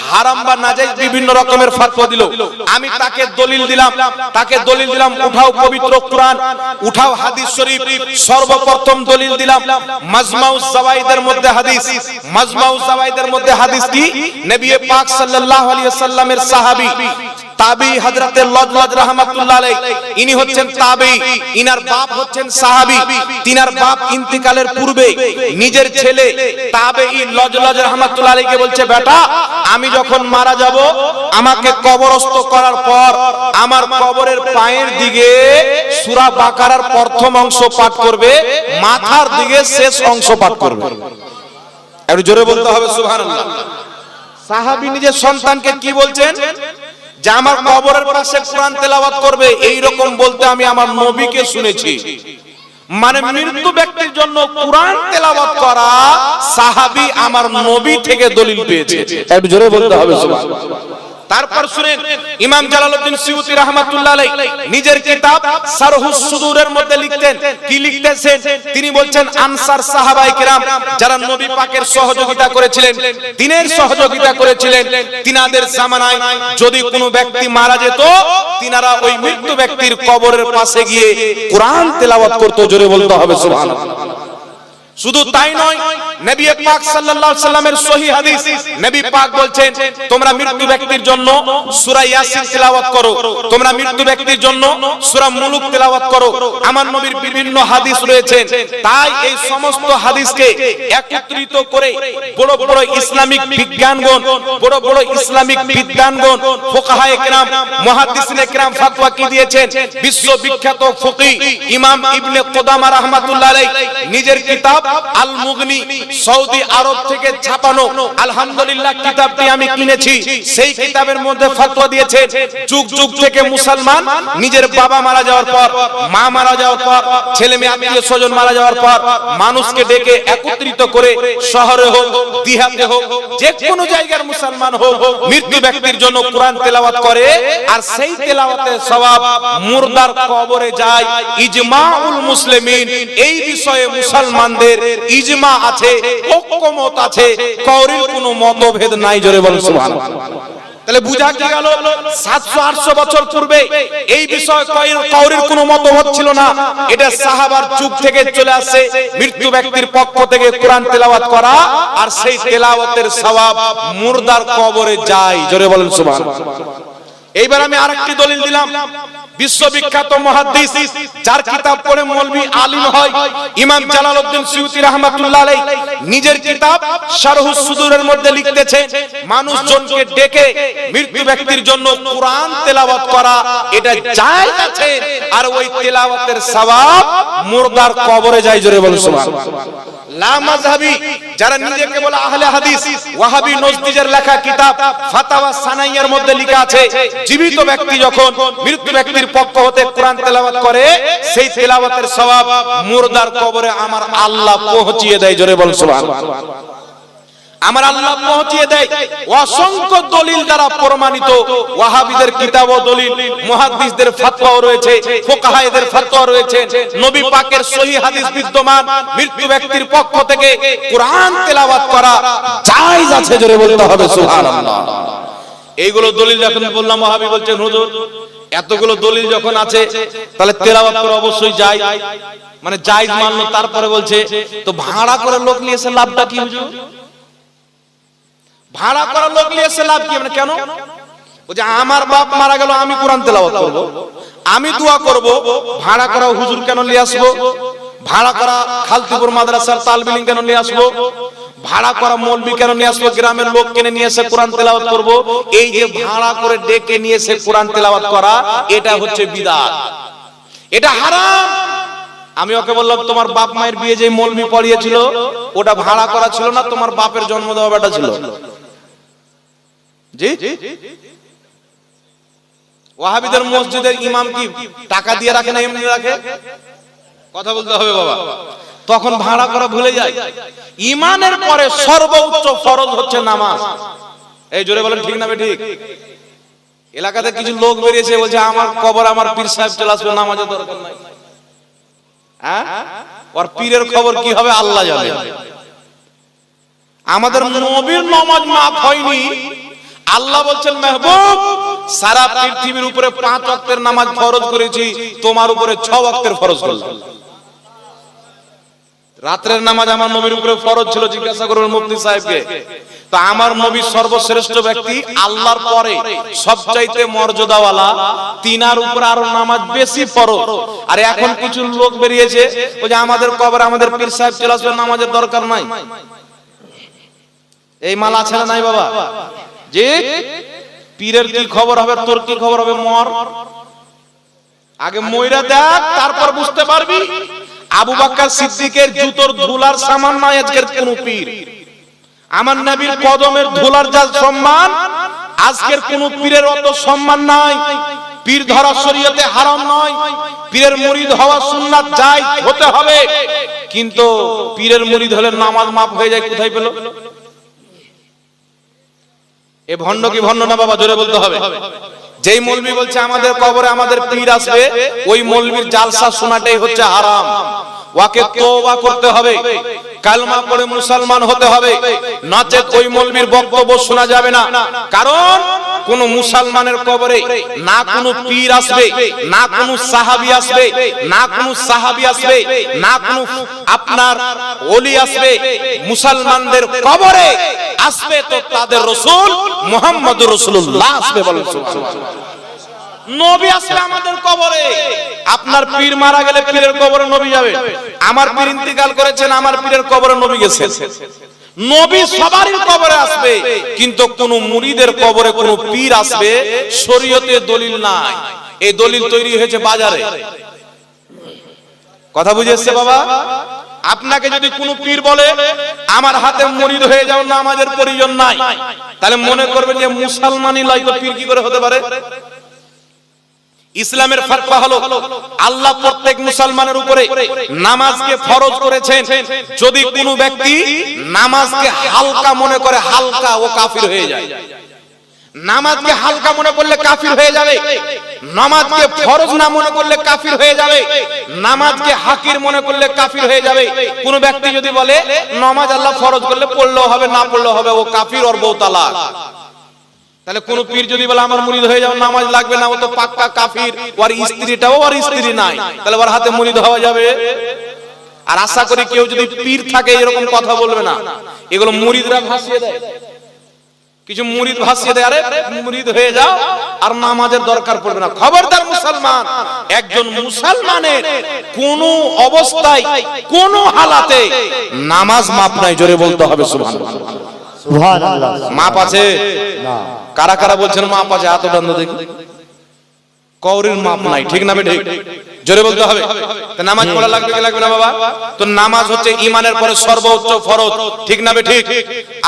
হারাম বা নাজায়েজ বিভিন্ন রকমের ফতোয়া দিল। আমি তাকে দলিল দিলাম, উঠাও পবিত্র কোরআন, উঠাও হাদিস শরীফ। সর্বপ্রথম দলিল দিলাম মাজমাউজ জাওয়াইদের মধ্যে হাদিস। মাজমাউজ জাওয়াইদের মধ্যে হাদিস কি? নবী পাক সাল্লাল্লাহু আলাইহি ওয়াসাল্লামের সাহাবী তাবি হযরতে লজলজ রাহমাতুল্লাহ আলাইহি, ইনি হচ্ছেন তাবি, ইনার বাপ হচ্ছেন সাহাবী। তিনার বাপ ইন্তিকালের পূর্বে নিজের ছেলে তাবেঈ লজলজ রাহমাতুল্লাহ আলাইহিকে বলছে, বেটা আমি যখন মারা যাব আমাকে কবরস্থ করার পর আমার কবরের পায়ের দিকে সূরা বাকারার প্রথম অংশ পাঠ করবে, মাথার দিকে শেষ অংশ পাঠ করবে। একটু জোরে বলতে হবে সুবহানাল্লাহ। সাহাবী নিজের সন্তানকে কি বলছেন? যে আমার কবরের পাশে কোরআন তেলাওয়াত করবে। এই রকম বলতে আমি আমার নবীকে শুনেছি। মানে মৃত্যু ব্যক্তির জন্য কোরআন তেলাওয়াত করা সাহাবী আমার নবী থেকে দলিল পেয়েছে। একটু জোরে বলতে হবে সুবহানাল্লাহ। তারপর শুনেন, ইমাম জালালউদ্দিন সিয়ুতী রাহমাতুল্লাহ আলাইহি নিজের কিতাব শারহুস সুদুরের মধ্যে লিখতেন। কি লিখতেছেন? তিনি বলছেন আনসার সাহাবায়ে কিরাম যারা নবী পাকের সহযোগিতা করেছিলেন, দ্বীনের সহযোগিতা করেছিলেন, তিনাদের জামানায় যদি কোনো ব্যক্তি মারা যেত, তিনারা ওই মৃত্যু ব্যক্তির কবরের পাশে গিয়ে কোরআন তেলাওয়াত করত। জোরে বলতে হবে সুবহানাল্লাহ। শুধু তাই নয়, নবী পাক সাল্লাল্লাহু আলাইহি সাল্লামের সহিহ হাদিস, নবী পাক বলছেন তোমরা মৃত্যু ব্যক্তির জন্য সূরা ইয়াসিন তেলাওয়াত করো, তোমরা মৃত্যু ব্যক্তির জন্য সূরা মুলুক তেলাওয়াত করো। আমার নবীর বিভিন্ন হাদিস রয়েছে। তাই এই সমস্ত হাদিসকে একত্রিত করে বড় বড় ইসলামিক বিজ্ঞানগণ, বড় বড় ইসলামিক বিদ্বানগণ, ফুকাহায়ে কেরাম, মুহাদ্দিসিনে কেরাম ফতোয়া কি দিয়েছেন? বিশ্ববিখ্যাত ফকিহ ইমাম ইবনে কুদামা রাহমাতুল্লাহ আলাইহি নিজের কিতাব আল মুগনি সৌদি আরব থেকে ছাপানো, আলহামদুলিল্লাহ কিতাবটি আমি কিনেছি। সেই কিতাবের মধ্যে ফতোয়া দিয়েছেন যুগ যুগ থেকে মুসলমান নিজের বাবা মারা যাওয়ার পর, মা মারা যাওয়ার পর, ছেলে মেয়ে আত্মীয় স্বজন মারা যাওয়ার পর মানুষকে ডেকে একত্রিত করে শহরে হোক, দিহাতে হোক, যে কোনো জায়গার মুসলমান হোক, মৃত্যু ব্যক্তির জন্য কোরআন তেলাওয়াত করে। আর সেই তেলাওয়াতের সওয়াব মুর্দার কবরে যায়। ইজমাউল মুসলিমিন, এই বিষয়ে মুসলমানদের ইজমা আছে, ঐক্যমত আছে, কাউরির কোনো মতভেদ নাই। জোরে বলুন সুবহানাল্লাহ। তাহলে বুঝা কি গেল? 700-800 বছর পূর্বে এই বিষয়ে কাউরির কোনো মতভেদ ছিল না। এটা সাহাবার যুগ থেকে চলে আসছে, মৃত্যু ব্যক্তির পক্ষ থেকে কোরআন তেলাওয়াত করা, আর সেই তেলাওয়াতের সওয়াব মুর্দার কবরে যায়। জোরে বলুন সুবহানাল্লাহ। এইবার আমি আরেকটি দলিল দিলাম। বিশ্ববিখ্যাত মুহাদ্দিস যার কিতাব পড়ে মৌলভী আলিম হয়, ইমাম জালালউদ্দিন সিয়ুতী রাহমাতুল্লাহ আলাইহি নিজের কিতাব শারহুস সুদুরের মধ্যে লিখতেছেন মানুষজনকে ডেকে মৃত্যু ব্যক্তির জন্য কোরআন তেলাওয়াত করা এটা জায়েজ আছে, আর ওই তেলাওয়াতের সওয়াব মুর্দার কবরে যায়। জোরে বলুন সুবহানাল্লাহ। লা মাযহাবী যারা নিজেকে বলে আহলে হাদিস, ওয়াহাবী নজদীদের লেখা কিতাব ফাতাওয়া সানাইয়ার মধ্যে লেখা আছে জীবিত ব্যক্তি যখন মৃত্যু ব্যক্তির পক্ষ হতে কোরআন তেলাওয়াত করে, সেই তেলাওয়াতের সওয়াব মুর্দার কবরে আমার আল্লাহ পৌঁছিয়ে দেয়। জোরে বলুন সুবহানাল্লাহ। আমার আল্লাহ পৌঁছিয়ে দেয়। অসংখ্য দলিল দ্বারা প্রমাণিত, ওয়াহাবীদের কিতাব ও দলিল, মুহাদ্দিসদের ফতোয়া রয়েছে, ফুকাহায়েদের ফতোয়া রয়েছে, নবী পাকের সহিহ হাদিস বিদ্যমান। মৃত্যু ব্যক্তির পক্ষ থেকে কোরআন তেলাওয়াত করা জায়েজ আছে। জোরে বলতে হবে সুবহানাল্লাহ। এইগুলো দলিল যখন বললাম, ওয়াহাবী বলছেন হুজুর এতগুলো দলিল যখন আছে তাহলে তেলাওয়াত করা অবশ্যই যায়, মানে জায়েজ মানলো। তারপরে বলছে তো ভাড়া করে লোক নিয়ে এসে লাভটা কি হুজুর? ভাড়া করা লোক নিয়ে এসে লাভ কি? মানে কেন? বলছে আমার বাপ মারা গেল, আমি কোরআন তেলাওয়াত করব, আমি দোয়া করব, ভাড়া করা হুজুর কেন নিয়ে আসবো? ভাড়া করা খালতিপুর মাদ্রাসার তালবিলিং কেন নিয়ে আসবো? ভাড়া করা মৌলবি কেন নিয়ে আসবো? গ্রামের লোক কিনে নিয়ে এসে কোরআন তেলাওয়াত করব। এই যে ভাড়া করে ডেকে নিয়ে এসে কোরআন তেলাওয়াত করা, এটা হচ্ছে বিদআত, এটা হারাম। আমি ওকে বললাম, তোমার বাপ মায়ের বিয়ে যে মৌলবি পড়িয়েছিল ওটা ভাড়া করা ছিল না, তোমার বাপের জন্ম দেওয়া বেটা ছিল। জি, ওয়াহাবিদের মসজিদের ইমাম কি টাকা দিয়ে রাখে না এমনি রাখে? কথা বলতে হবে বাবা। তখন ভাড়া করা ভুলে যায়। ঈমানের পরে সর্বোচ্চ ফরজ হচ্ছে নামাজ। এই জোরে বলেন ঠিক না ঠিক? এলাকাতে কিছু লোক বেরিয়েছে বলছে আমার কবর আমার পীর সাহেব চলে আসবে, নামাজের দরকার নাই। হ্যাঁ, ওর পীরের খবর কি হবে আল্লাহ জানে। আমাদের নবীর নামাজ মাফ হয়নি, আল্লাহ বলছেন মেহবুব সারা পৃথিবীর উপরে 5 ওয়াক্তের নামাজ ফরজ করেছি, তোমার উপরে 6 ওয়াক্তের ফরজ করলাম। রাতের নামাজ আমার নবীর উপরে ফরজ ছিল, জিজ্ঞাসা করবেন মুফতি সাহেবকে। তো আমার নবী সর্বশ্রেষ্ঠ ব্যক্তি, আল্লাহর পরে সবচাইতে মর্যাদাওয়ালা, তিনার উপর আরো নামাজ বেশি ফরজ। আর এখন কিছু লোক বেরিয়েছে ওই যে আমাদের কবর আমাদের পীর সাহেব চলে আসবে, নামাজের দরকার নাই। এই মাল আছে না নাই বাবা? যে পীরের কি খবর হবে, তোর কি খবর হবে? মর আগে, মইরা দেখ, তারপর বুঝতে পারবি। আবু বকর সিদ্দিকের জুতোর ধুলার সামান নয় আজকের কোন পীর। আমার নবীর কদমের ধুলার যা সম্মান, আজকের কোন পীরের অত সম্মান নাই। পীর ধরা শরীয়তে হারাম নয়, পীরের মুরিদ হওয়া সুন্নাত জায়েজ হতে হবে, কিন্তু পীরের মুরিদ হলে নামাজ মাফ হয়ে যায়। কোথায় পেল? এ ভণ্ড কি ভণ্ড না বাবা? জোরে বলতে হবে। যেই মৌলবি বলছে আমাদের কবরে আমাদের পীর আসবে, ওই মৌলবির জালসা শোনাটাই হচ্ছে হারাম। ওয়াকে তওবা করতে হবে, কালমা পড়ে মুসলমান হতে হবে, নচেত ওই মৌলবির বক্তব্য শোনা যাবে না। কারণ কোন মুসলমানের কবরে না কোন পীর আসবে, না কোন সাহাবী আসবে, না কোন সাহাবী আসবে, না কোন আপনার ওলি আসবে। মুসলমানদের কবরে আসবে তো তাদের রাসূল মুহাম্মদুর রাসূলুল্লাহ আসবে। বলেন সুবহানাল্লাহ। নবী আসবে আমাদের কবরে। আপনার পীর মারা গেলে পীরের কবরে নবী যাবে। আমার পীর ইন্তিকাল করেছেন, আমার পীরের কবরে নবী গেছেন। নবী সবারই কবরে আসবে, কিন্তু কোন মুরিদের কবরে কোন পীর আসবে শরীয়তে দলিল নাই। এই দলিল তৈরি হয়েছে বাজারে। কথা বুঝে এসছে বাবা? আপনাকে যদি কোন পীর বলে আমার হাতে মুরিদ হয়ে যাও, নামাজের প্রয়োজন নাই, তাহলে মনে করবেন যে মুসলমানই লয়, তো পীর কি করে হতে পারে? ইসলামের ফতোয়া হলো আল্লাহ প্রত্যেক মুসলমানের উপরে নামাজকে ফরজ করেছেন। যদি কোনো ব্যক্তি নামাজকে হালকা মনে করে, হালকা, ও কাফির হয়ে যায়। নামাজকে হালকা মনে করলে কাফির হয়ে যাবে, নামাজকে ফরজ না মনে করলে কাফির হয়ে যাবে, নামাজকে হাকির মনে করলে কাফির হয়ে যাবে। কোন ব্যক্তি যদি বলে নামাজ আল্লাহ ফরজ করলে পড়লেও হবে না পড়লেও হবে, ও কাফির, ওর বউ তালাক। তাহলে কোন পীর যদি বলে আমার মুরিদ হয়ে যাও, নামাজ লাগবে না, ও তো পাক্কা কাফির। ওর স্ত্রীটাও ওর স্ত্রী নাই, তাহলে ওর হাতে মুরিদ হওয়া যাবে? আর আশা করি কেউ যদি পীর থাকে এরকম কথা বলবে না। এগুলো মুরিদরা ভাসিয়ে দেয়, কিছু মুরিদ ভাসিয়ে দেয়, আরে মুরিদ হয়ে যাও আর নামাজের দরকার পড়বে না। খবরদার মুসলমান, একজন মুসলমানের কোন অবস্থায় কোন হালাতে নামাজ মাপ নাই। জোরে বলতে হবে সুবহানাল্লাহ। সুবহানাল্লাহ। মাপ আছে না? কারা কারা বলছেন মাপ আছে? হাত উঠান দেখি। কওরির মাপ নাই, ঠিক না ঠিক? জোরে বলতে হবে। তো নামাজ পড়া লাগবে কি লাগবে না বাবা? তো নামাজ হচ্ছে ঈমানের পরে সর্বোচ্চ ফরজ, ঠিক না ঠিক?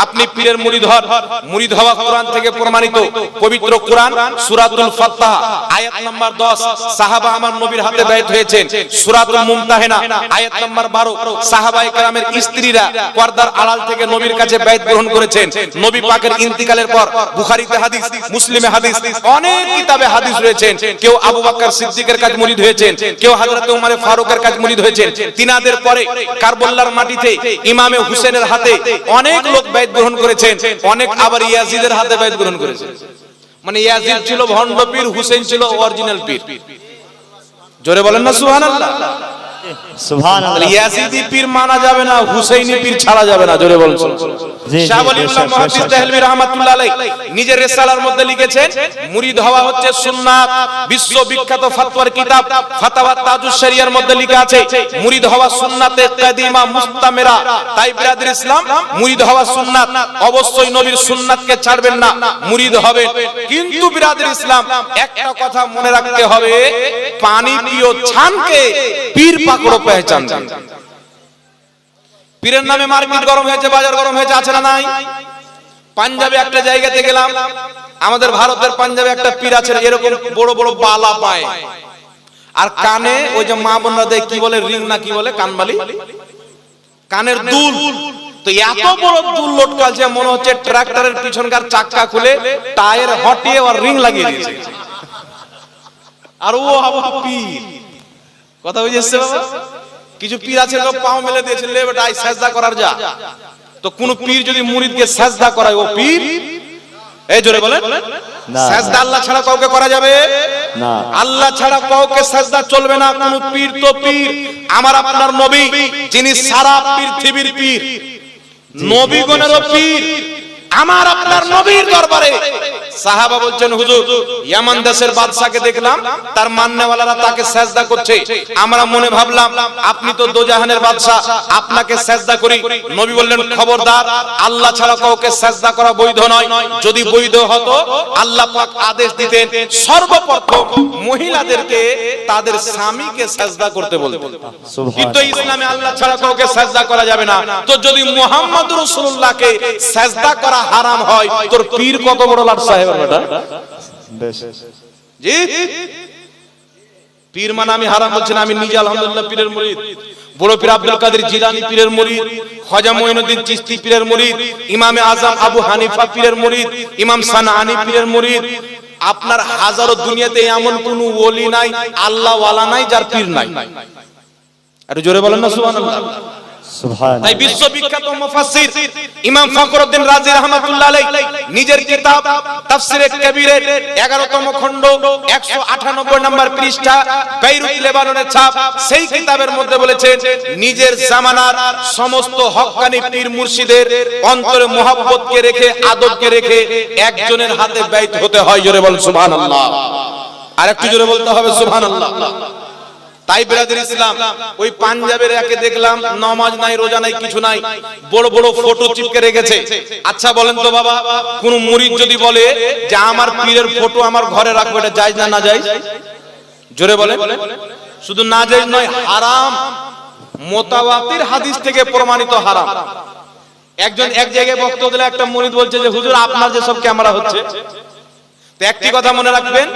আপনি পীরের মুরিদ হন, মুরিদ হওয়া কোরআন থেকে প্রমাণিত। পবিত্র কোরআন সূরাতুল ফাতহা আয়াত নাম্বার 10, সাহাবা আমার নবীর হাতে বাইত হয়েছেন। সূরাতুল মুমতাহিনা আয়াত নাম্বার 12, সাহাবায়ে কেরামের স্ত্রীরা পর্দার আড়াল থেকে নবীর কাছে বাইত গ্রহণ করেছেন। নবী পাকের ইন্তিকালের পর বুখারীতে হাদিস, মুসলিমে হাদিস, অনেক কিতাবে হাদিস রয়েছেন। কেউ আবু বকর সিদ্দিকের কাছে মুরিদ হয়েছেন, কেউ হযরত ওমর ফারুকের কাছে মুরিদ হয়েছেন। তিনাদের পরে কারবালার মাটিতে ইমামে হুসেনের হাতে অনেক লোক বাইত গ্রহণ করেছেন, অনেক আবার ইয়াজিদের হাতে বাইত গ্রহণ করেছেন। মানে ইয়াজিদ ছিল ভণ্ড পীর, হুসেন ছিল অরিজিনাল পীর। জোরে বলেন না সুবহানাল্লাহ। সুবহানাল্লাহ। ইয়াজিদি পীর মানা যাবে না, হুসাইনি পীর ছাড়া যাবে না, জোরে বলছেন। জি, শাহ ওয়ালিউল্লাহ মুহাদ্দিস দেহলভী রাহমাতুল্লাহ আলাইহি নিজের রিসালার মধ্যে লিখেছেন, মুরিদ হওয়া হচ্ছে সুন্নাত। বিশ্ববিখ্যাত ফতোয়ার কিতাব ফাতাওয়া তাজুশ শরিয়ার মধ্যে লেখা আছে, মুরিদ হওয়া সুন্নাতে কাদিমা মুস্তামেরা। তাই বিরাদর ইসলাম, মুরিদ হওয়া সুন্নাত, অবশ্যই নবীর সুন্নাতকে ছাড়বেন না, মুরিদ হবেন। কিন্তু বিরাদর ইসলাম, একটা কথা মনে রাখতে হবে, পানি পিও ছানকে পীর পাকড়ো পেহচান। পীরের নামে মার্কেট গরম হয়েছে, বাজার গরম হয়েছে, আছে না নাই? পাঞ্জাবে একটা জায়গাতে গেলাম, আমাদের ভারতের পাঞ্জাবে একটা পীর আছে, এরকম বড় বড় বালা পায়, আর কানে ওই যে মা বোনরা দেয় কি বলে, রিং না কি বলে, কানবালি, কানের দুল। তো এত বড় দুল লটকালছে, মনে হচ্ছে ট্রাক্টরের পিছনকার চাক্কা খুলে টায়ার হটিয়ে আর রিং লাগিয়ে দিয়েছে। আর ও আবার পীর, কথা বুঝেছে বাবা? কিছু পীর আছে লোক পাও মেলে দিয়েছে, লে বেটা আই সাজদা করার যা। তো কোন পীর যদি মুরিদকে সাজদা করায়, ও পীর? এই জোরে বলেন, সাজদা আল্লাহ ছাড়া কাউকে করা যাবে না। আল্লাহ ছাড়া কাউকে সাজদা চলবে না। কোন পীর তো পীর, আমার আপনার নবী, যিনি সারা পৃথিবীর পীর, নবীগণেরও পীর, আমার আপনার নবীর দরবারে। সাহাবা বলছেন, হুজুর ইয়ামান দেশের বাদশাকে দেখলাম, তার মান্যওয়ালারা তাকে সেজদা করছে। আমরা মনে ভাবলাম আপনি তো দোজাহানের বাদশা, আপনাকে সেজদা করি। নবী বললেন, খবরদার, আল্লাহ ছাড়া কাউকে সেজদা করা বৈধ নয়। যদি বৈধ হতো আল্লাহ পাক আদেশ দিতেন সর্বপ্রথম মহিলাদেরকে তাদের স্বামীকে সেজদা করতে বলতেন। কিন্তু ইসলামে আল্লাহ ছাড়া কাউকে সেজদা করা যাবে না। তো যদি মুহাম্মদ রাসূলুল্লাহকে সেজদা করা হারাম হয়, তোর পীর কত বড় লাট সাহেব বেটা? জি, পীর মানে আমি হারাম বলছি না, আমি নিজে আলহামদুলিল্লাহ পীরের মুরিদ। বড় পীর আব্দুল কাদের জিলানী পীরের মুরিদ, খাজা মুঈনুদ্দিন চিশতি পীরের মুরিদ, ইমামে আজম আবু হানিফা পীরের মুরিদ, ইমাম সানাআনী পীরের মুরিদ। আপনার হাজারো দুনিয়াতে এমন কোন ওলি নাই, আল্লাহ ওয়ালা নাই, যার পীর নাই। আরে জোরে বলেন না সুবহানাল্লাহ। তাই বিশ্ববিখ্যাত মুফাসসির ইমাম ফখরুদ্দিন রাজি রাহমাতুল্লাহ আলাইহি নিজের কিতাব তাফসিরে কবিরের 11তম খণ্ড 198 নম্বর পৃষ্ঠা, বেইরুত লেবাননের ছাপ, সেই কিতাবের মধ্যে বলেছেন, নিজের জামানার সমস্ত হক্কানি পীর মুর্শিদের অন্তরে মুহাব্বতকে রেখে, আদবকে রেখে একজনের হাতে বাইত হতে হয়। জোরে বল সুবহানাল্লাহ। আর একটু জোরে বলতে হবে সুবহানাল্লাহ। তাই বিরাদর ইসলাম, ওই পাঞ্জাবের একে দেখলাম নামাজ নাই, রোজা নাই, কিছু নাই, বড় বড় ফটো চিপকে রেখেছে। আচ্ছা বলেন তো বাবা, কোন মুরিদ যদি বলে যে আমার পীরের ফটো আমার ঘরে রাখবো, এটা জায়েজ না না জায়েজ? জোরে বলেন। শুধু না জায়েজ নয়, হারাম। মুতাওয়াতির হাদিস থেকে প্রমাণিত হারাম। একজন এক জায়গায় বক্তব্য দিলে একটা মুরিদ বলছে যে হুজুর আপনার যে সব ক্যামেরা হচ্ছে, তো একটি কথা মনে রাখবেন,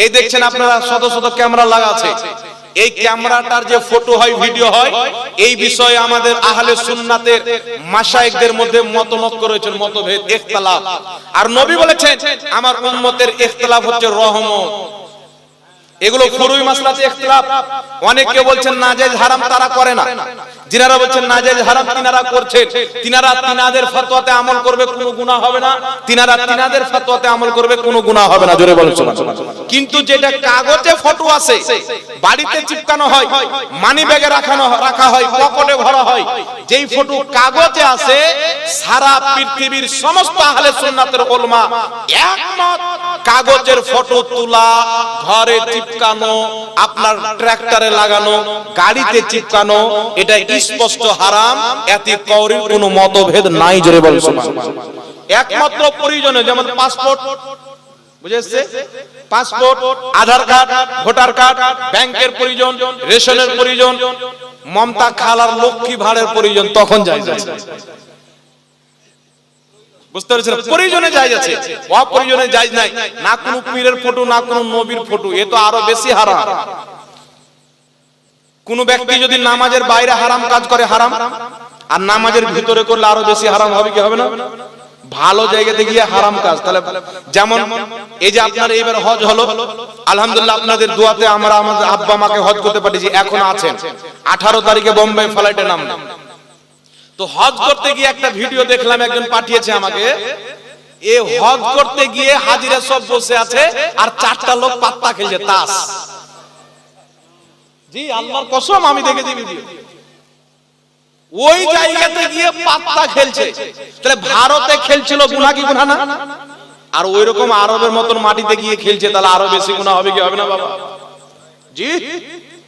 এই দেখছেন আপনারা শত শত ক্যামেরা লাগা আছে, এই ক্যামেরাটার যে ফটো হয়, ভিডিও হয়, এই বিষয়ে আমাদের আহলে সুন্নাতের মাশায়েখদের মধ্যে মতনৈক্য রয়েছে, মতভেদ, ইখতিলাফ। আর নবী বলেছেন আমার উম্মতের ইখতিলাফ হচ্ছে রহমত। এগুলো ফুরুই মাসলাতে ইখতিলাফ। অনেকে বলছেন নাজায়েজ হারাম, তারা করে না। যিনারা বলছেন নাজায়েজ হারাম, তিনারা করছেন। তিনারা তিনাদের ফতোয়াতে আমল করবে, কোনো গুনাহ হবে না। তিনারা তিনাদের ফতোয়াতে আমল করবে, কোনো গুনাহ হবে না। জোরে বলুন সুবহানাল্লাহ। কিন্তু যেটা কাগজে ফটো আছে, বাড়িতে চিপকানো হয়, মানি ব্যাগে রাখা হয়, পকেটে ভরা হয়, যেই ফটো কাগজে আছে, সারা পৃথিবীর সমস্ত আহলে সুন্নাতের উলামা একমত, কাগজের ফটো তোলা, ঘরে চিপকানো, আপনার ট্রাক্টরে লাগানো, গাড়িতে চিপকানো, এটা স্পষ্ট হারাম। এতে কাউরির কোনো মতভেদ নাই। জোরে বলুন সুবহানাল্লাহ। একমাত্র প্রয়োজনে, যেমন পাসপোর্ট, বুঝেছে, পাসপোর্ট, আধার কার্ড, ভোটার কার্ড, ব্যাংকের প্রয়োজন, রেশনের প্রয়োজন, মমতা খালার লক্ষ্মী ভাড়ের প্রয়োজন, তখন জায়েজ আছে। বুঝতে পেরেছেন? প্রয়োজনে জায়েজ আছে, অপ্রয়োজনে জায়েজ নাই। না কোনো পীরের ফটো, না কোনো নবীর ফটো, এ তো আরো বেশি হারাম। কোন ব্যক্তি যদি নামাজের বাইরে হারাম কাজ করে, হারাম, আর নামাজের ভিতরে করলে আরো বেশি হারাম হবে কি হবে না? ভালো জায়গাতে গিয়ে হারাম কাজ। তাহলে যেমন এই যে আপনার এইবার হজ হলো, আলহামদুলিল্লাহ আপনাদের দোয়াতে আমরা আমাদের আব্বা মাকে হজ করতে পাঠিয়েছি, এখন আছেন। 18 তারিখে বোম্বে ফ্লাইটে নামলাম। তো হজ করতে গিয়ে একটা ভিডিও দেখলাম, একজন পাঠিয়েছে আমাকে। এ হজ করতে গিয়ে হাজিরা সব বসে আছে, আর 4টা লোক পাত্তা খেলছে, তাস। জি আল্লাহর কসম আমি দেখেছি ভিডিও। ওই জায়গাতে গিয়ে পাত্তা খেলছে। তাহলে ভারতে খেলছিল গুনাহ কি গুনাহ না? আর ওই রকম আরবের মতন মাটিতে গিয়ে খেলছে, তাহলে আরো বেশি গুনাহ হবে কি হবে না বাবা? জি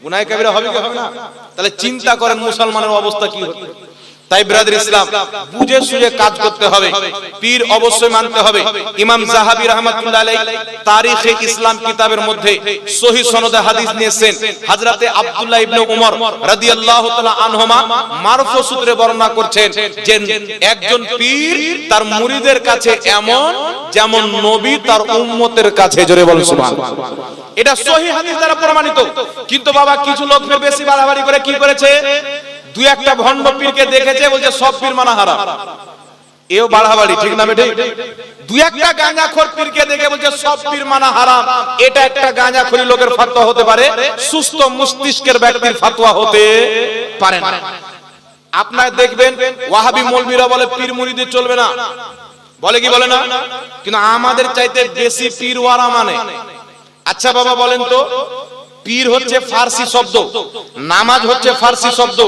গুনাহ কবিরা হবে কি হবে না? তাহলে চিন্তা করেন মুসলমানের অবস্থা কি হতো। তাই ব্রাদার ইসলাম বুঝে সুঝে কাজ করতে হবে, পীর অবশ্যই মানতে হবে। ইমাম যাহাবী রাহমাতুল্লাহ আলাইহি তারিখে ইসলাম কিতাবের মধ্যে সহিহ সনদে হাদিস নিয়েছেন। হযরতে আব্দুল্লাহ ইবনে উমর রাদিয়াল্লাহু তাআলা আনহুমা মারফু সূত্রে বর্ণনা করছেন যে একজন পীর তার মুরিদের কাছে এমন যেমন নবী তার উম্মতের কাছে। জোরে বলুন সুবহানাল্লাহ। এটা সহিহ হাদিস দ্বারা প্রমাণিত। কিন্তু বাবা কিছু লোক বেশি বাড়াবাড়ি করে কি করেছে, দুই একটা ভণ্ড পীরকে দেখেছে, বলছে সব পীর মানা হারাম। এও বাড়াবাড়ি, ঠিক না বেঠিক? দুই একটা গাঁজাখোর পীরকে দেখে বলছে সব পীর মানা হারাম। এটা একটা গাঁজাখোরি লোকের ফতোয়া হতে পারে, সুস্থ মস্তিষ্কের ব্যক্তির ফতোয়া হতে পারে না। আপনারা দেখবেন ওয়াহাবি মৌলবীরা বলে পীর মুরিদি চলবে না, বলে কি বলে না? কিন্তু আমাদের চাইতে বেশি পীর ওয়ারা মানে। আচ্ছা বাবা বলেন তো, পীর হচ্ছে ফার্সি শব্দ, নামাজ হচ্ছে ফার্সি শব্দ,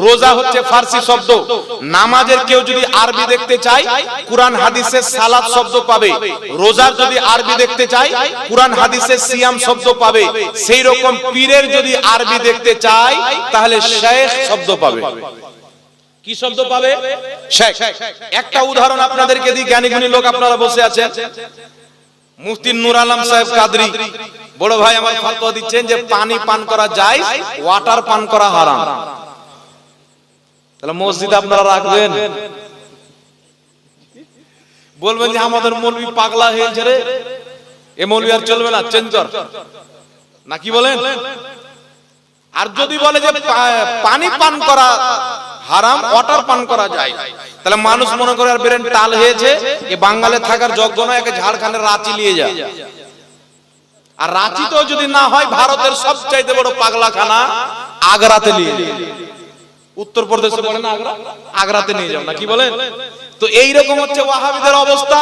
রোজা হচ্ছে ফার্সি শব্দ। নামাজের কেউ যদি আরবি দেখতে চায় কুরআন হাদিসে সালাত শব্দ পাবে, রোজার যদি আরবি দেখতে চায় কুরআন হাদিসে সিয়াম শব্দ পাবে। সেই রকম পীরের যদি আরবি দেখতে চায় তাহলে শেখ শব্দ পাবে। কি শব্দ পাবে? শেখ। একটা উদাহরণ আপনাদেরকে দিই, জ্ঞানী গুণী লোক আপনারা বসে আছেন। মুফতি নূর আলম সাহেব কাদরি বড় ভাই আমার ফতোয়া দিচ্ছেন যে পানি পান করা যায়, ওয়াটার পান করা হারাম। তাহলে মসজিদে আপনারা রাখবেন, বলবেন যে আমাদের মৌলবি পাগলা হয়েছে রে, এ মৌলবি আর চলবে না, চেঞ্জ কর, না কি বলেন? আর যদি বলে যে পানি পান করা হারাম, ওয়াটার পান করা যায়, তাহলে মানুষ মনে করে আর ব্রেন টাল হয়েছে, এ বাঙালি থাকার যোগ্য নয়, একে ঝাড়খণ্ডের রাঁচি নিয়ে যায়। আর রাঁচিতেও যদি না হয়, ভারতের সবচাইতে বড় পাগলাখানা আগ্রাতে নিয়ে যায়। উত্তরপ্রদেশে বলে না আগ্রা, আগ্রাতে নিয়ে যাও, না কি বলেন? তো এইরকম হচ্ছে ওয়াহাবিদের অবস্থা।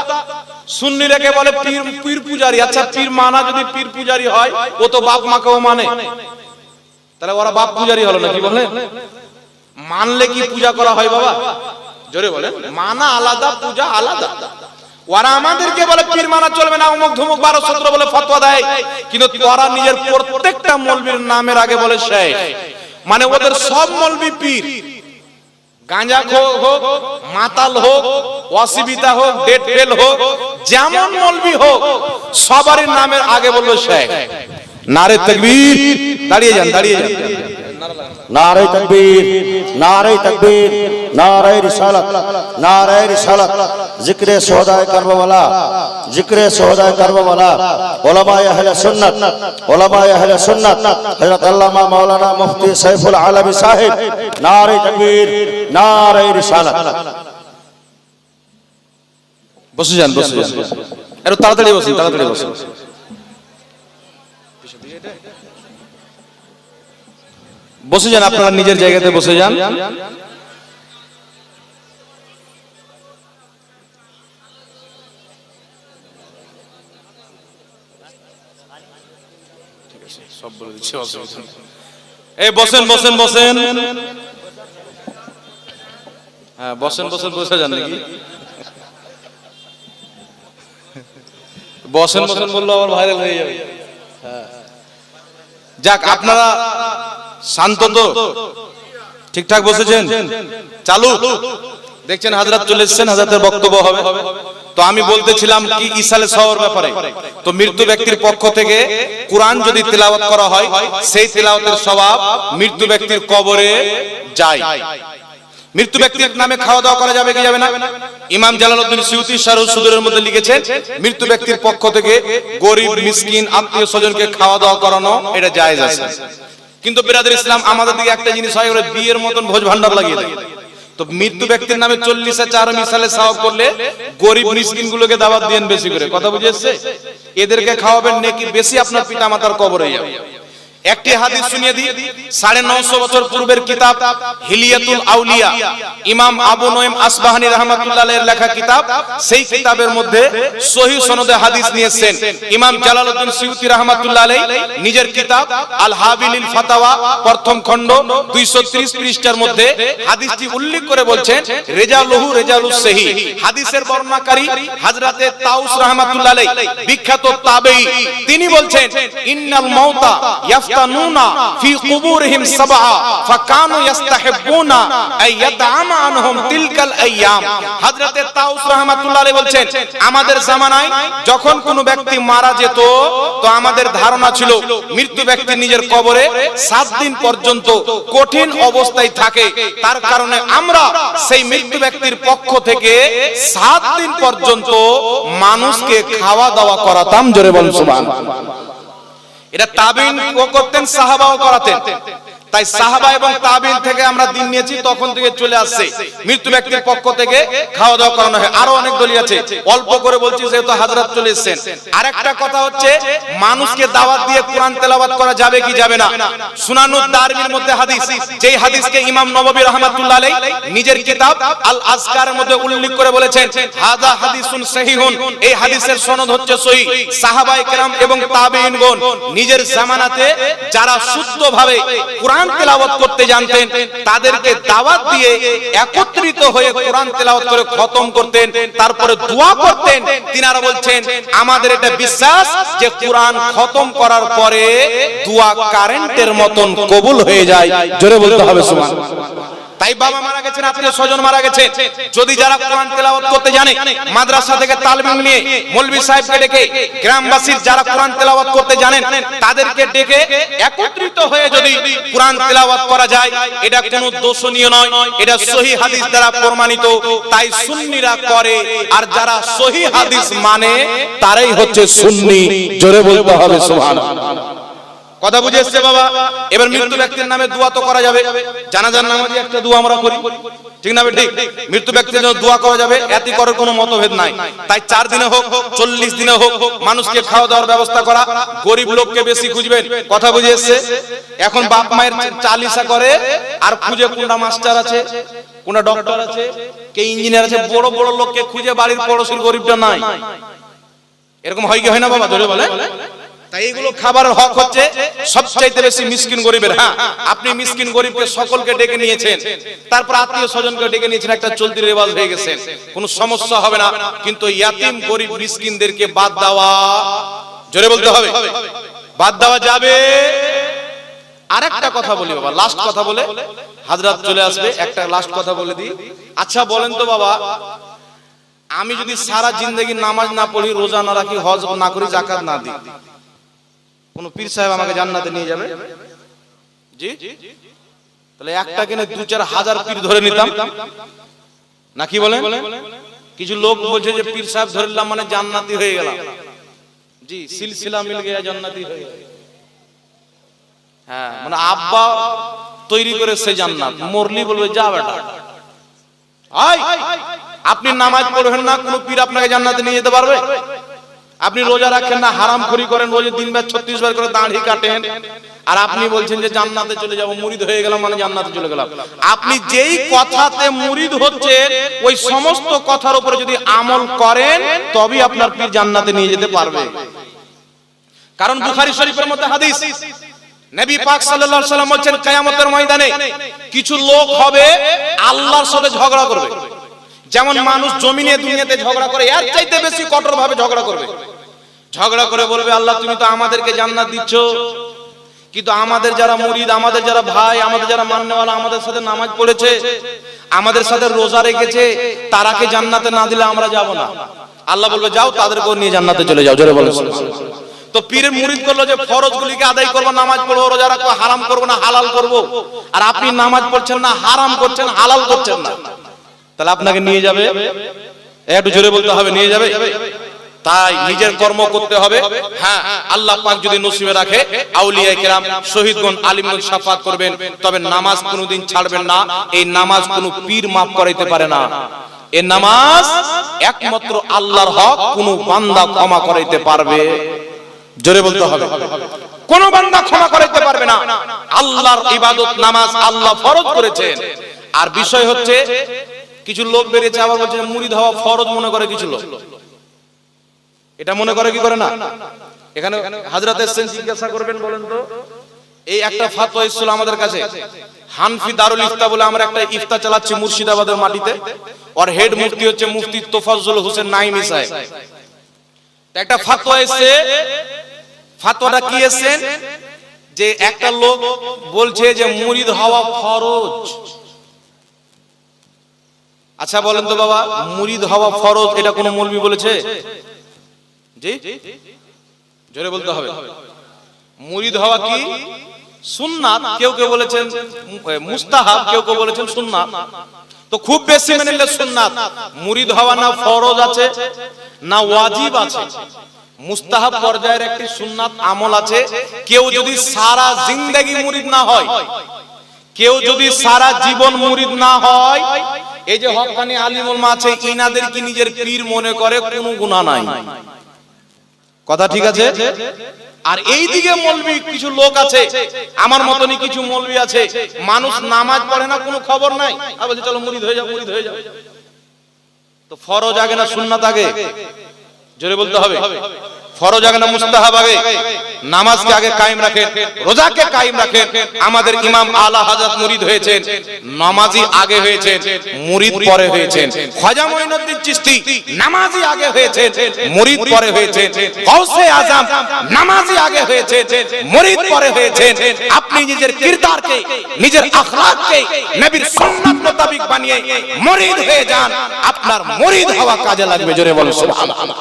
সুন্নিরাকে বলে পীর পীর পূজারি। আচ্ছা পীর মানা যদি পীর পূজারি হয়, ও তো বাপ মাকেও মানে, তাহলে ওরা বাপ পূজারি হলো, না কি বলেন? মানলে কি পূজা করা হয় বাবা? জোরে বলেন। মানা আলাদা, পূজা আলাদা। ওরা আমাদেরকে বলে পীর মানা চলবে না, অমুক ধুমুক 12-17 বলে ফতোয়া দেয়, কিন্তু ওরা নিজের প্রত্যেকটা মৌলবীর নামের আগে বলে শেখ। মানে ওদের সব মৌলবী পীর, গাঁজাখোর হোক, মাতাল হোক, অসিবিতা হোক, ডেট ফেল হোক, যেমন মৌলবী হোক, সবারই নামের আগে বললো শেখ। নারে তাকবীর, দাঁড়িয়ে যান, দাঁড়িয়ে যান। নারে তাকবীর, নারে তাকবীর, নারে রিসালাত, নারে রিসালাত। জিক্রে শুহাদায়ে কারবালা, জিক্রে শুহাদায়ে কারবালা। উলামায়ে আহলে সুন্নাত, উলামায়ে আহলে সুন্নাত হযরত আল্লামা মাওলানা মুফতি সাইফুল আলমী সাহেব। নারে তাকবীর, নারে রিসালাত। বসে যান, বসে যান, একটু তাড়াতাড়ি বসুন, তাড়াতাড়ি বসুন। বসে যান, আপনারা নিজের জায়গাতে বসে যান। সব বলে দিচ্ছি, এই বসেন, বসেন, বসেন। হ্যাঁ বসেন, বসেন, বসে যান নাকি? বসেন বসেন বললো আবার ভাইরাল হয়ে যাবে। যাক আপনারা শান্ত তো, ঠিকঠাক বসেছেন? চালু দেখছেন, হযরত চলে এসেছেন, হযরতের বক্তব্য হবে। তো আমি বলতেছিলাম কি ইসালে সওয়ার ব্যাপারে। তো মৃত্যু ব্যক্তির পক্ষ থেকে কুরআন যদি তিলাওয়াত করা হয়, সেই তিলাওয়াতের সওয়াব মৃত্যু ব্যক্তির কবরে যায়। মৃত্যু ব্যক্তির নামে খাওয়া দাওয়া করা যাবে কি যাবে না? ইমাম জালালউদ্দিন সিউতি শারহুস সুদুরের মধ্যে লিখেছেন, মৃত্যু ব্যক্তির পক্ষ থেকে গরীব মিসকিন আত্মীয় স্বজনকে খাওয়া দাওয়া করানো এটা জায়েজ আছে। কিন্তু বিরাদর ইসলাম আমাদের দিকে একটা জিনিস হয়, ওরা বিয়ের মতন ভোজ ভান্ডার লাগিয়ে দেয়। তো মৃত্যু ব্যক্তির নামে 40-4 মিসালে সওয়াব করলে গরীব মিসকিন গুলোকে দাওয়াত দেন বেশি করে, কথা বুঝে এসেছে? এদেরকে খাওয়াবেন নেকি বেশি, আপনার পিতা মাতার কবরে যাবে। একটি হাদিস শুনিয়ে দিই 950 বছর পূর্বের কিতাব হিলিয়াতুল আউলিয়া, ইমাম আবু নঈম আসবাহানী রাহমাতুল্লাহ আলাইহির লেখা কিতাব। সেই কিতাবের মধ্যে সহিহ সনদে হাদিস নিয়েছেন ইমাম জালালউদ্দিন সিউতি রাহমাতুল্লাহ আলাইহি নিজের কিতাব আল হাবিলিল ফাতাওয়া প্রথম খণ্ড 230 পৃষ্ঠার মধ্যে হাদিসটি উল্লেখ করে বলছেন রেজালুহু রেজালুস সহিহ। হাদিসের বর্ণনাকারী হযরতে তাউস রাহমাতুল্লাহ আলাইহি বিখ্যাত তাবেঈ, তিনি বলছেন ইন্নাল মাউতা ইয়াফতানুনা ফি কুবুরিহিম সাবআ ফাকানু ইস্তাহিবুনা আই ইয়াতআমা আনহুম তিলকাল আইয়াম। হযরতে তাউস রাহমাতুল্লাহ আলাইহি বলছেন আমাদের জামানায় যখন কোনো ব্যক্তি মারা যেত তো আমাদের ধারণা ছিল মৃত্যু ব্যক্তি নিজের কবরে 7 দিন পর্যন্ত কঠিন অবস্থায় থাকে, তার কারণে আমরা সেই মৃত্যু ব্যক্তির পক্ষ থেকে 7 দিন পর্যন্ত মানুষকে খাওয়া দাওয়া করাতাম। জোরে বলুন সুবহানাল্লাহ। এটা তাবিঈন করতেন, সাহাবাও করাতেন। তাই সাহাবা এবং তাবিঈন থেকে আমরা দিন নিয়েছি, তখন থেকে চলে আসছে মৃত্যু ব্যক্তির পক্ষ থেকে খাওয়া দাওয়া করানো হয়। আরো অনেক দলিল আছে, অল্প করে বলছি যেহেতু হযরত চলে এসেছেন। আরেকটা কথা হচ্ছে মানুষকে দাওয়াত দিয়ে কোরআন তেলাওয়াত করা যাবে কি যাবে না। সুনানুদ দারমির মধ্যে হাদিস, যেই হাদিসকে ইমাম নববী রাহমাতুল্লাহ আলাইহি নিজের কিতাব আল আজকারের মধ্যে উল্লেখ করে বলেছেন হাযা হাদিসুন সহিহুন, এই হাদিসের সনদ হচ্ছে সহিহ। সাহাবায়ে কেরাম এবং তাবিঈনগণ নিজের জামানাতে যারা শুদ্ধভাবে কোরআন তেলাওয়াত করতে জানতেন তাদেরকে দাওয়াত দিয়ে একত্রিত হয়ে কোরআন তেলাওয়াত করে খতম করতেন, তারপরে দোয়া করতেন। তিনারা বলছেন আমাদের এটা বিশ্বাস যে কোরআন খতম করার পরে দোয়া কারেন্টের মতন কবুল হয়ে যায়। জোরে বলতে হবে সুবহানাল্লাহ। তাই বাবা মারা গেছেন, আত্মীয় স্বজন মারা গেছে, যদি যারা কোরআন তেলাওয়াত করতে জানে মাদ্রাসা থেকে তালিম নিয়ে মৌলভী সাহেবকে ডেকে গ্রামবাসীর যারা কোরআন তেলাওয়াত করতে জানেন তাদেরকে ডেকে একত্রিত হয়ে যদি কোরআন তেলাওয়াত করা যায় এটা কোনো দোষণীয় নয়, এটা সহিহ হাদিস দ্বারা প্রমাণিত। তাই সুন্নিরা করে, আর যারা সহিহ হাদিস মানে তারাই হচ্ছে সুন্নি। জোরে বলতে হবে সুবহানাল্লাহ। কথা বুঝে এসছে বাবা? এবার মৃত্যু ব্যক্তির নামে দোয়া তো করা যাবে, জানাজার নামাজে একটা দোয়া আমরা করি, ঠিক না? ঠিক, মৃত্যু ব্যক্তির জন্য দোয়া করা যাবে, এতে করার কোনো মতভেদ নাই। তাই 4 দিনে হোক 40 দিনে হোক মানুষকে খাওয়া দাওয়ার ব্যবস্থা করা, গরিব লোককে বেশি খুঁজবেন। কথা বুঝে এসছে? এখন বাপ মায়ের চালিসা করে আর খুঁজে কোনটা মাস্টার আছে, কোনটা ডক্টর আছে, কে ইঞ্জিনিয়ার আছে, বড় বড় লোককে খুঁজে বাড়ির পড়োশির গরিবটা নাই। এরকম হয় কি হয় না বাবা? ধরে বলে। তাই এগুলো খাবারের হক হচ্ছে সবচাইতে বেশি মিসকিন গরিবের। হ্যাঁ, আপনি মিসকিন গরিবকে সকলকে ডেকে নিয়েছেন, তারপর আত্মীয় স্বজনকে ডেকে নিয়েছেন, একটা চলতি রেওয়াজ হয়ে গেছে, কোনো সমস্যা হবে না। কিন্তু ইয়াতিম গরিব মিসকিনদেরকে বাদ দেওয়া, জোরে বলতে হবে, বাদ দেওয়া যাবে। আরেকটা কথা বলি বাবা, লাস্ট কথা বলে হযরত চলে আসবে, একটা লাস্ট কথা বলে দিই। আচ্ছা বলেন তো বাবা, আমি যদি সারা জিন্দেগি নামাজ না পড়ি, রোজা না রাখি, হজ না করি, যাকাত না দিই, কোন পীর সাহেব আমাকে জান্নাতে নিয়ে যাবে? জি? তাহলে একটা কিনে 2-4 হাজার পীর ধরে নিতাম না, কি বলেন? কিছু লোক বলছে যে পীর সাহেব ধরলাম মানে জান্নাতি হয়ে গেলাম। জি, সিলসিলা মিল গয়া, জান্নাতি হয়ে গেল। হ্যাঁ, মানে আব্বা তৈরি করে সে জান্নাত, মরলি বলবে যা বেটা। আপনি নামাজ পড়বেন না, কোন পীর আপনাকে জান্নাতে নিয়ে যেতে পারবে? আপনি রোজা রাখেন না, হারামখোরি করেন, রোজে 3 বার 36 বার করে দাড়ি কাটেন, আর আপনি বলছেন যে জান্নাতে চলে যাব, মুরিদ হয়ে গেলাম মানে জান্নাতে চলে গেলাম। আপনি যেই কথাতে মুরিদ হচ্ছেন ওই সমস্ত কথার উপরে যদি আমল করেন তবেই আপনার পীর জান্নাতে নিয়ে যেতে পারবে। কারণ বুখারী শরীফের মধ্যে হাদিস, নবী পাক সাল্লাল্লাহু আলাইহি সাল্লাম বলেন কিয়ামতের ময়দানে কিছু লোক হবে আল্লাহর সাথে ঝগড়া করবে। যেমন মানুষ জমিনে দুনিয়াতে ঝগড়া করে, এর চাইতে বেশি কঠোর ভাবে ঝগড়া করবে। ঝগড়া করে বলবে আল্লাহ তুমি তো আমাদেরকে জান্নাত দিচ্ছ, কিন্তু আমাদের যারা মুরিদ, আমাদের যারা ভাই, আমাদের যারা মান্যওয়ালা, আমাদের সাথে নামাজ পড়েছে, আমাদের সাথে রোজা রেখেছে, তারাকে জান্নাতে না দিলে আমরা যাব না। আল্লাহ বলবে যাও তাদেরকে নিয়ে জান্নাতে চলে যাও। জোরে বলেন। তো পীরের মুরিদ করলো যে ফরজগুলিকে আদায় করবো, নামাজ পড়বো, রোজা রাখবো, হারাম করবো না হালাল করবো, আর আপনি নামাজ পড়ছেন না, হারাম করছেন, হালাল করছেন না, তাহলে আপনাকে নিয়ে যাবে? একটু জোরে বলতে হবে, নিয়ে যাবে। তাই নিজের কর্ম করতে হবে। হ্যাঁ, আল্লাহ পাক যদি নসিবে রাখে আউলিয়া কেরাম, শহীদগণ, আলিমগণ শাফাত করবেন, তবে নামাজ কোনোদিন ছাড়বেন না। এই নামাজ কোনো পীর মাফ করাইতে পারে না। এই নামাজ একমাত্র আল্লাহর হক, কোনো বান্দা ক্ষমা করাইতে পারবে। জোরে বলতে হবে। কোন বান্দা ক্ষমা করতে পারবে না। আল্লাহর ইবাদত নামাজ আল্লাহ ফরজ করেছেন। আর বিষয় হচ্ছে কিছু লোক বেরিয়েছে আবার বলছে মুরিদ হওয়া ফরজ মনে করে কিছু লোক। এটা মনে করে কি করে না? এখানে হযরত এসেন জিজ্ঞাসা করবেন বলেন তো, এই একটা ফতোয়া এসেছিল আমাদের কাছে। হানফি দারুল ইফতা বলে আমরা একটা ইফতা চালাচ্ছি মুর্শিদাবাদের মাটিতে। ওর হেড মুফতি হচ্ছে মুফতি তোফাজ্জল হোসেন নাইমি সাহেব। একটা ফতোয়া এসেছে। ফতোয়াটা কি এসেছে? যে একটা লোক বলছে যে মুরিদ হওয়া ফরজ। আচ্ছা বলেন তো বাবা, মুরিদ হওয়া ফরজ এটা কোন মৌলবি বলেছে? জি, জোরে বলতে হবে। মুরিদ হওয়া কি সুন্নাত, কেউ কেউ বলেছেন মুস্তাহাব, কেউ কেউ বলেছেন সুন্নাত। তো খুব বেশি মেনে নিলে সুন্নাত। মুরিদ হওয়া না ফরজ আছে না ওয়াজিব আছে, মুস্তাহাব পর্যায়ের একটি সুন্নাত আমল আছে। কেউ যদি সারা জিন্দেগি মুরিদ না হয়, কেউ যদি সারা জীবন মুরিদ না হয়, এই যে হক্কানি আলিম উলামা আছে ইনাদের কি নিজের পীর মনে করে, কোনো গুনাহ নাই। কথা ঠিক আছে? আর এই দিকে মৌলবি কিছু লোক আছে, আমার মতনই কিছু মৌলবি আছে, মানুষ নামাজ পড়ে না কোনো খবর নাই, আর বলছে চলো মুরিদ হয়ে যাও, মুরিদ হয়ে যাও। তো ফরজ আগে না সুন্নাত আগে? জোরে বলতে হবে। ফরজ আগে না মুস্তাহাব আগে? নামাজকে আগে কায়েম রাখেন, রোজাকে কায়েম রাখেন। আমাদের ইমাম আলা হযরত মুরিদ হয়েছেন, নামাজি আগে হয়েছেন, মুরিদ পরে হয়েছেন। খাজা মঈনুদ্দিন চিশতি নামাজি আগে হয়েছেন, মুরিদ পরে হয়েছেন। গাউসে আজম নামাজি আগে হয়েছেন, মুরিদ পরে হয়েছেন। আপনি নিজের কিরদারকে, নিজের আখলাককে নবীর সুন্নাত মোতাবেক বানিয়ে মুরিদ হয়ে যান, আপনার মুরিদ হওয়া কাজে লাগবে। জোরে বলুন সুবহানাল্লাহ।